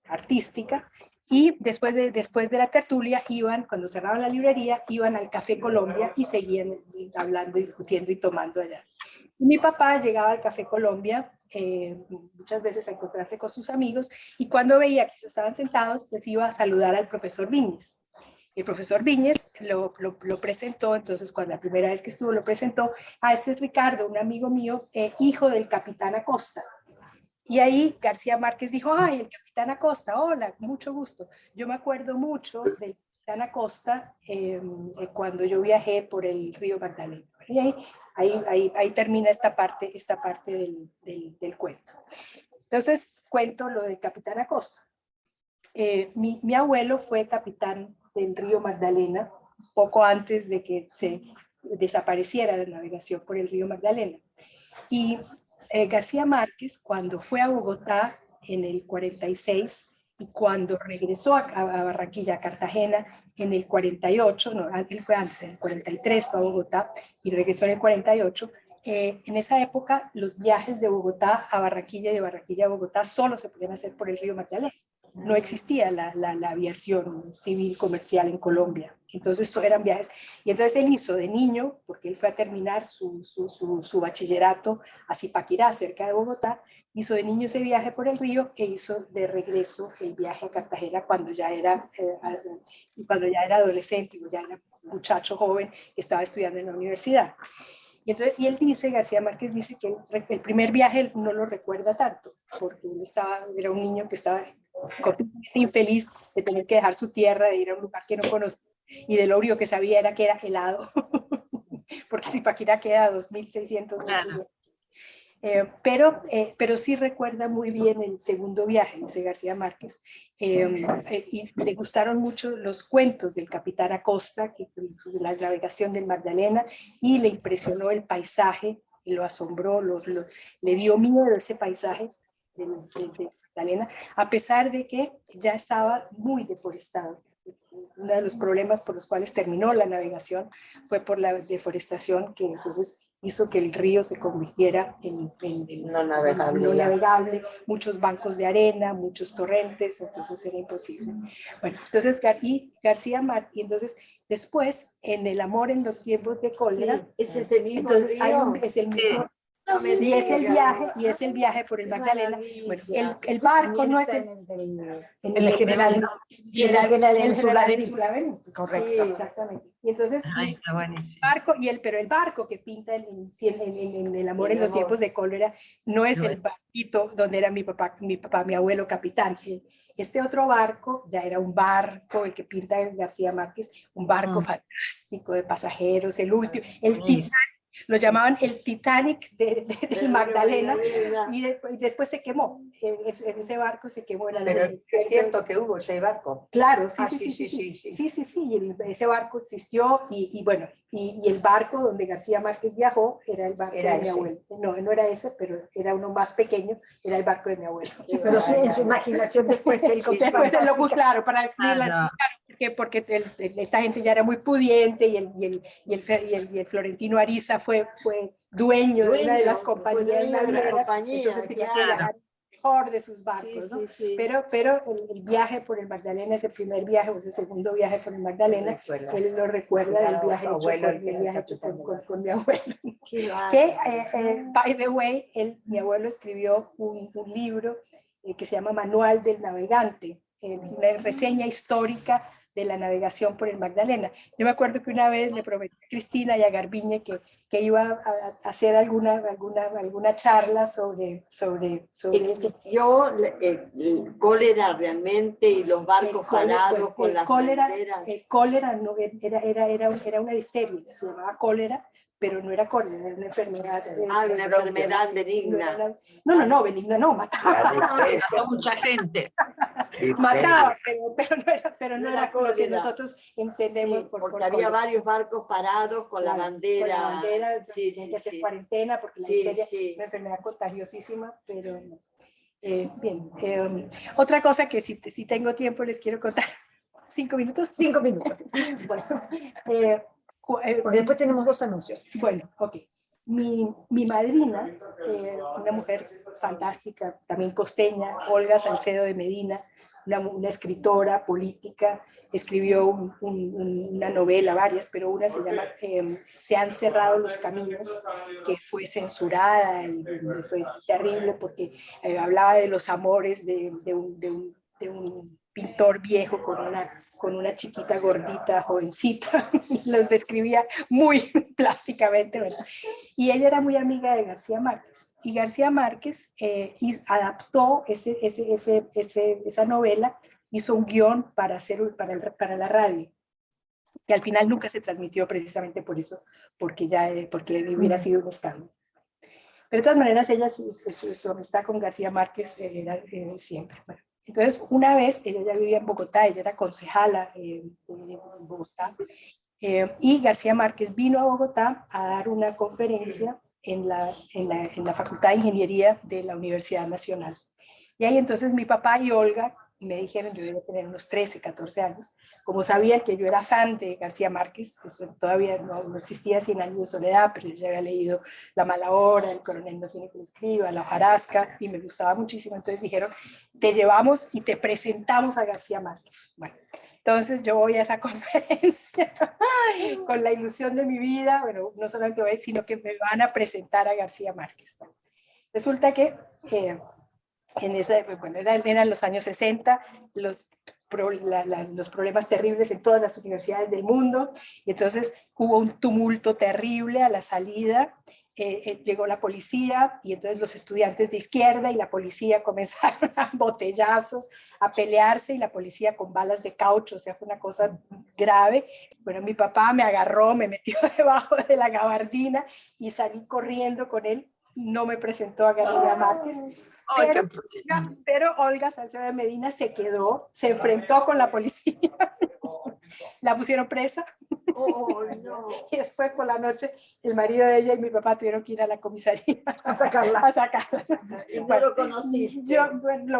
Speaker 4: artística, y después de la tertulia cuando cerraban la librería, iban al Café Colombia y seguían hablando, discutiendo y tomando allá. Y mi papá llegaba al Café Colombia muchas veces a encontrarse con sus amigos, y cuando veía que ellos estaban sentados, pues iba a saludar al profesor Viñes. El profesor Viñes lo presentó. Entonces, cuando la primera vez que estuvo, lo presentó: este es Ricardo, un amigo mío, hijo del capitán Acosta. Y ahí García Márquez dijo: ¡ay, el capitán Acosta! Hola, mucho gusto. Yo me acuerdo mucho del capitán Acosta cuando yo viajé por el río Magdalena. Y ahí termina esta parte del cuento. Entonces, cuento lo del capitán Acosta. Mi abuelo fue capitán del río Magdalena poco antes de que se desapareciera la navegación por el río Magdalena. Y García Márquez, cuando fue a Bogotá en el 46, y cuando regresó a Barranquilla, a Cartagena, en el 48, no, él fue antes, en el 43 fue a Bogotá y regresó en el 48, en esa época los viajes de Bogotá a Barranquilla y de Barranquilla a Bogotá solo se podían hacer por el río Magdalena. No existía la aviación civil comercial en Colombia. Entonces eran viajes. Y entonces él hizo de niño, porque él fue a terminar su bachillerato a Zipaquirá, cerca de Bogotá, hizo de niño ese viaje por el río, e hizo de regreso el viaje a Cartagena cuando ya era adolescente, ya era muchacho joven que estaba estudiando en la universidad. entonces, y él dice, García Márquez dice que el primer viaje no lo recuerda tanto, porque él era un niño que estaba completamente infeliz de tener que dejar su tierra, de ir a un lugar que no conocía, y de lo único que sabía era que era helado, porque Zipaquirá queda a 2.600 metros. Pero sí recuerda muy bien el segundo viaje, dice García Márquez, y le gustaron mucho los cuentos del capitán Acosta, la navegación del Magdalena, y le impresionó el paisaje, y lo asombró, le dio miedo ese paisaje del Magdalena, a pesar de que ya estaba muy deforestado. Uno de los problemas por los cuales terminó la navegación fue por la deforestación, que entonces hizo que el río se convirtiera en
Speaker 9: No navegable.
Speaker 4: Muchos bancos de arena, muchos torrentes, entonces era imposible. Bueno, entonces García Márquez, entonces después en El amor en los tiempos de cólera,
Speaker 9: Sí, es ese mismo
Speaker 4: entonces
Speaker 9: río.
Speaker 4: es el mismo.
Speaker 9: No me
Speaker 4: Y es
Speaker 9: digas.
Speaker 4: el viaje por el Magdalena. Bueno,
Speaker 9: Maravilla.
Speaker 4: el barco no es
Speaker 6: El general,
Speaker 4: y el
Speaker 6: Sulaverín.
Speaker 4: Sulaverín.
Speaker 6: Correcto.
Speaker 4: Sí, exactamente. Y entonces
Speaker 5: Ay, está buenísimo.
Speaker 4: pero el barco que pinta en El amor en los tiempos de cólera no es el barquito donde era mi abuelo capitán. Este otro barco ya era un barco, el que pinta García Márquez, un barco fantástico de pasajeros, el último, el Titanic. Lo llamaban el Titanic del Magdalena, y después se quemó. Ese barco se quemó.
Speaker 3: Pero es cierto que hubo ese barco.
Speaker 4: Claro, sí. Y ese barco existió, y bueno, y el barco donde García Márquez viajó era el barco de mi abuelo. No era ese, pero era uno más pequeño, era el barco de mi abuelo.
Speaker 1: Pero en su imaginación después del
Speaker 4: Después lo puso claro, para explicarla, porque esta gente ya era muy pudiente, y el Florentino Ariza fue dueño de una de las compañías navieras, entonces tenía que viajar mejor de sus barcos, ¿no?
Speaker 9: Sí.
Speaker 4: Pero el viaje por el Magdalena, ese primer viaje o ese segundo viaje por el Magdalena, él lo recuerda del viaje hecho con mi abuelo. Que, by the way, mi abuelo escribió un libro que se llama Manual del Navegante, una reseña histórica de la navegación por el Magdalena. Yo me acuerdo que una vez le prometí a Cristina y a Garbiñe que iba a hacer alguna charla sobre
Speaker 9: ¿Existió el cólera realmente y los barcos parados con las banderas?
Speaker 4: El cólera no, era una difteria, se llamaba cólera, pero no era cólera, era una enfermedad.
Speaker 9: Una enfermedad benigna.
Speaker 4: No, benigna no, mataba.
Speaker 5: Mató mucha gente.
Speaker 4: Mataba, pero no era lo que nosotros entendemos.
Speaker 9: Porque había varios barcos parados con la bandera.
Speaker 4: Con la bandera,
Speaker 9: Sí,
Speaker 4: tenían que hacer cuarentena porque la difteria es una enfermedad contagiosísima, pero no. Bien, otra cosa que si tengo tiempo les quiero contar. 5 minutos.
Speaker 1: 5 minutos.
Speaker 4: Bueno,
Speaker 1: porque después tenemos 2 anuncios.
Speaker 4: Bueno, ok. Mi madrina, una mujer fantástica, también costeña, Olga Salcedo de Medina, una escritora política, escribió una novela, varias, pero una se llama Se han cerrado los caminos, que fue censurada y fue terrible porque hablaba de los amores de un pintor viejo con una chiquita gordita, jovencita, los describía muy plásticamente, ¿verdad? Y ella era muy amiga de García Márquez, y García Márquez adaptó esa novela, hizo un guión para la radio, que al final nunca se transmitió precisamente por eso, porque hubiera sido un escándalo. Pero de todas maneras, ella, su amistad con García Márquez era siempre. Bueno, entonces, una vez, ella ya vivía en Bogotá, ella era concejala en Bogotá, y García Márquez vino a Bogotá a dar una conferencia en la Facultad de Ingeniería de la Universidad Nacional. Y ahí entonces mi papá y Olga me dijeron, yo debía tener unos 13, 14 años, como sabían que yo era fan de García Márquez, eso todavía no existía 100 años de soledad, pero yo ya había leído La mala hora, El coronel no tiene que lo escriba, La hojarasca, y me gustaba muchísimo. Entonces dijeron, te llevamos y te presentamos a García Márquez. Bueno, entonces yo voy a esa conferencia con la ilusión de mi vida, bueno, no solamente voy, sino que me van a presentar a García Márquez. Bueno, resulta que eran los años 60, los problemas terribles en todas las universidades del mundo, y entonces hubo un tumulto terrible a la salida. Llegó la policía y entonces los estudiantes de izquierda y la policía comenzaron a botellazos, a pelearse, y la policía con balas de caucho, o sea, fue una cosa grave. Bueno, mi papá me agarró, me metió debajo de la gabardina y salí corriendo con él. No me presentó a García Márquez. Pero Olga Salcedo de Medina se quedó, se enfrentó con la policía, la pusieron presa.
Speaker 9: Oh, no.
Speaker 4: Y después por la noche el marido de ella y mi papá tuvieron que ir a la comisaría a sacarla.
Speaker 9: Y no lo conociste.
Speaker 4: Yo,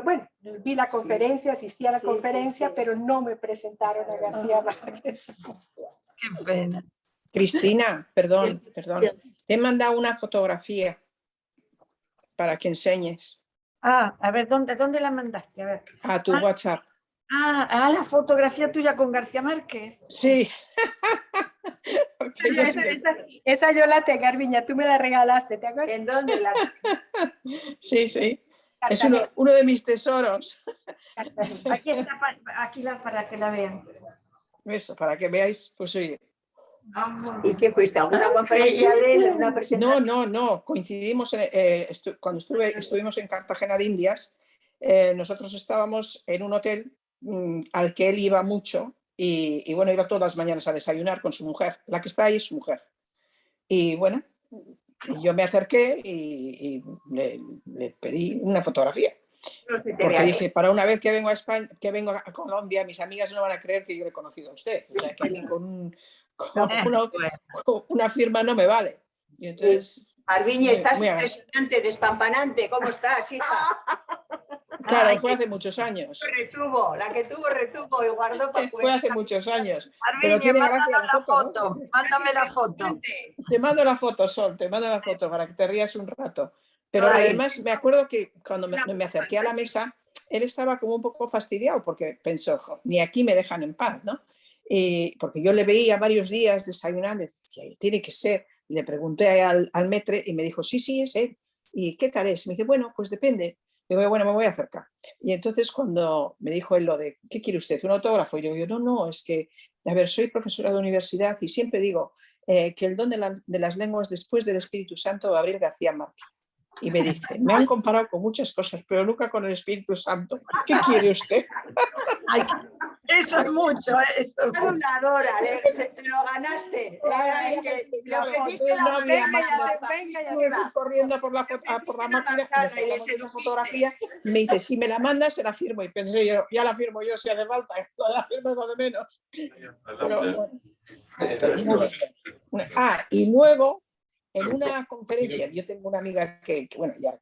Speaker 4: bueno, vi la conferencia, asistí a la conferencia, pero no me presentaron a García Márquez.
Speaker 5: Qué pena.
Speaker 6: Cristina, perdón. Te he mandado una fotografía para que enseñes.
Speaker 1: A ver, ¿dónde la mandaste? A ver.
Speaker 6: A tu WhatsApp.
Speaker 1: La fotografía tuya con García Márquez.
Speaker 6: Sí.
Speaker 4: Esa yo la tengo, Arviña, tú me la regalaste, ¿te acuerdas?
Speaker 1: ¿En dónde la?
Speaker 6: Sí. Es uno de mis tesoros.
Speaker 1: Aquí está, para que la vean.
Speaker 6: Eso, para que veáis, pues oye.
Speaker 3: ¿Y qué fuiste? ¿Alguna conferencia de él? ¿Una presentación?
Speaker 6: No. Coincidimos cuando estuvimos en Cartagena de Indias. Nosotros estábamos en un hotel al que él iba mucho y bueno, iba todas las mañanas a desayunar con su mujer. La que está ahí es su mujer. Y bueno, yo me acerqué y le pedí una fotografía. Porque dije, para una vez que vengo a España, que vengo a Colombia, mis amigas no van a creer que yo le he conocido a usted. O sea, que a mí con una firma no me vale. Y entonces,
Speaker 3: Arviña, estás impresionante, despampanante. ¿Cómo estás, hija?
Speaker 6: Claro, fue hace muchos años.
Speaker 3: La que tuvo retuvo y guardó para
Speaker 6: fue hace muchos años.
Speaker 5: Arviña, mándame la foto. Mándame la foto.
Speaker 6: Te mando la foto, Sol, te mando la foto para que te rías un rato. Pero además me acuerdo que cuando me acerqué a la mesa, él estaba como un poco fastidiado porque pensó, ni aquí me dejan en paz, ¿no? Porque yo le veía varios días desayunar, decía, tiene que ser. Y le pregunté al maître y me dijo, sí, es él. ¿Y qué tal es? Me dice, bueno, pues depende. Digo, bueno, me voy a acercar. Y entonces cuando me dijo él lo de, ¿qué quiere usted? ¿Un autógrafo? Y yo, no, es que, a ver, soy profesora de universidad y siempre digo que el don de las lenguas después del Espíritu Santo va a abrir García Márquez. Y me dice, me han comparado con muchas cosas, pero nunca con el Espíritu Santo. ¿Qué quiere usted?
Speaker 5: Ay, eso es mucho, eso es mucho.
Speaker 3: Te lo ganaste.
Speaker 6: Fui corriendo por la máquina y la fotografía. Me dice, si me la mandas, se la firmo. Y pensé yo, ya la firmo yo si hace falta. La firmo es lo de menos. Pero, bueno. Y luego, en una conferencia, yo tengo una amiga que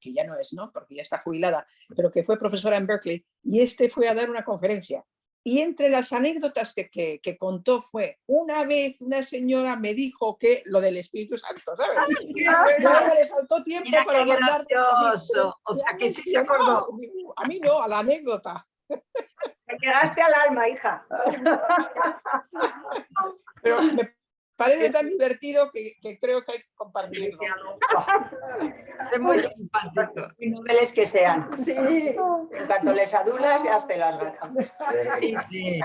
Speaker 6: ya no es, ¿no? Porque ya está jubilada, pero que fue profesora en Berkeley, y fue a dar una conferencia. Y entre las anécdotas que contó fue, una vez una señora me dijo que lo del Espíritu Santo, ¿sabes? Le faltó tiempo para
Speaker 5: qué gracioso. O sea, que sí se acordó.
Speaker 6: A mí no, a la anécdota.
Speaker 3: Te llegaste al alma, hija.
Speaker 6: Pero me parece tan divertido que creo que hay que compartirlo.
Speaker 5: Es muy simpático.
Speaker 3: Y noveles que sean. Sí. En cuanto les adulas, ya te las ganas.
Speaker 5: Sí.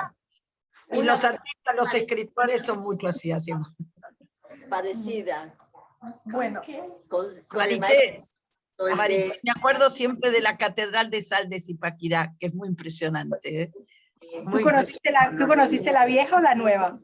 Speaker 5: Y los artistas, los escritores son mucho así.
Speaker 9: Parecida.
Speaker 1: Bueno.
Speaker 5: Marité, me acuerdo siempre de la Catedral de Sal de Zipaquirá, que es muy impresionante, ¿eh?
Speaker 4: ¿Tú conociste la vieja o la nueva?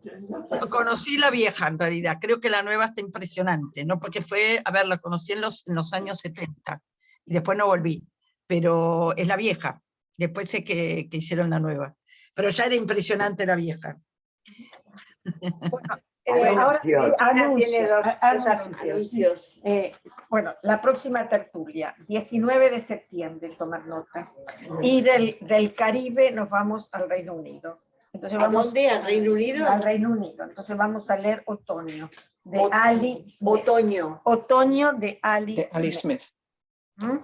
Speaker 5: Conocí la vieja, en realidad. Creo que la nueva está impresionante, ¿no? Porque la conocí en los años 70 y después no volví. Pero es la vieja. Después sé que hicieron la nueva. Pero ya era impresionante la vieja.
Speaker 1: Ahora tiene dos anuncios. Bueno, la próxima tertulia, 19 de septiembre, tomar nota. Y del Caribe nos vamos al Reino Unido. Entonces
Speaker 9: ¿A dónde? ¿Al Reino Unido?
Speaker 1: Al Reino Unido. Entonces vamos a leer Otoño, de Ali Smith.
Speaker 9: Otoño.
Speaker 1: Otoño de Ali
Speaker 6: Smith.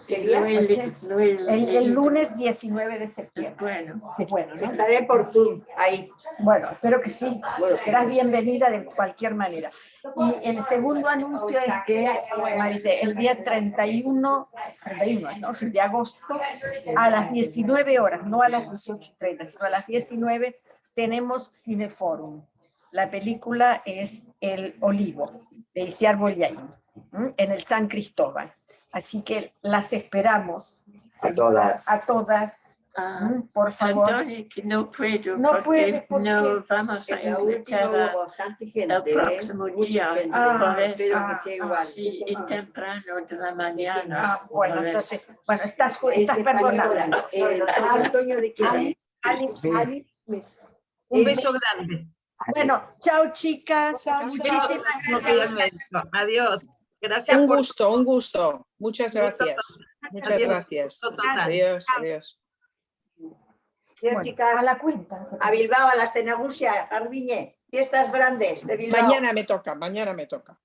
Speaker 3: ¿Qué día?
Speaker 1: El lunes 19 de septiembre.
Speaker 8: Bueno,
Speaker 1: Sí, bueno, ¿no?
Speaker 3: Estaré por Zoom ahí.
Speaker 1: Bueno, espero que sí. Serás bienvenida de cualquier manera. Y el segundo anuncio es que, Marité, el día 31 ¿no? de agosto, a las 19 horas, no a las 18:30, sino a las 19, tenemos Cineforum. La película es El Olivo, de Isiar Bollaín, en el San Cristóbal. Así que las esperamos.
Speaker 2: A todas.
Speaker 1: A todas. Por favor.
Speaker 8: Antonio, que no puedo,
Speaker 1: No
Speaker 8: porque
Speaker 1: puede,
Speaker 8: no vamos a
Speaker 9: En la última
Speaker 8: invitar
Speaker 9: hubo bastante gente,
Speaker 8: el próximo
Speaker 9: mucha
Speaker 8: día,
Speaker 9: gente.
Speaker 8: por eso.
Speaker 9: Espero que sea igual.
Speaker 8: Sí, y temprano de la mañana.
Speaker 1: Bueno,
Speaker 8: por
Speaker 1: entonces,
Speaker 8: eso.
Speaker 1: bueno, estás
Speaker 9: Es de
Speaker 1: perdonada.
Speaker 9: Antonio de quién es.
Speaker 5: Un beso grande.
Speaker 1: Bueno, chao chicas, chao, muchísimas gracias.
Speaker 5: Adiós. Gracias
Speaker 6: Un
Speaker 5: por
Speaker 6: gusto, un gusto. Muchas gracias. Muchas
Speaker 5: Adiós.
Speaker 6: gracias.
Speaker 5: Total.
Speaker 6: Adiós, adiós.
Speaker 3: Bien,
Speaker 1: Bueno,
Speaker 3: chicas,
Speaker 1: a la cuenta.
Speaker 3: a Bilbao, a las Tenagusia, Armiñe, fiestas grandes de Bilbao.
Speaker 6: Mañana me toca, mañana me toca.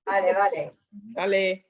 Speaker 3: Vale, vale.
Speaker 6: Vale.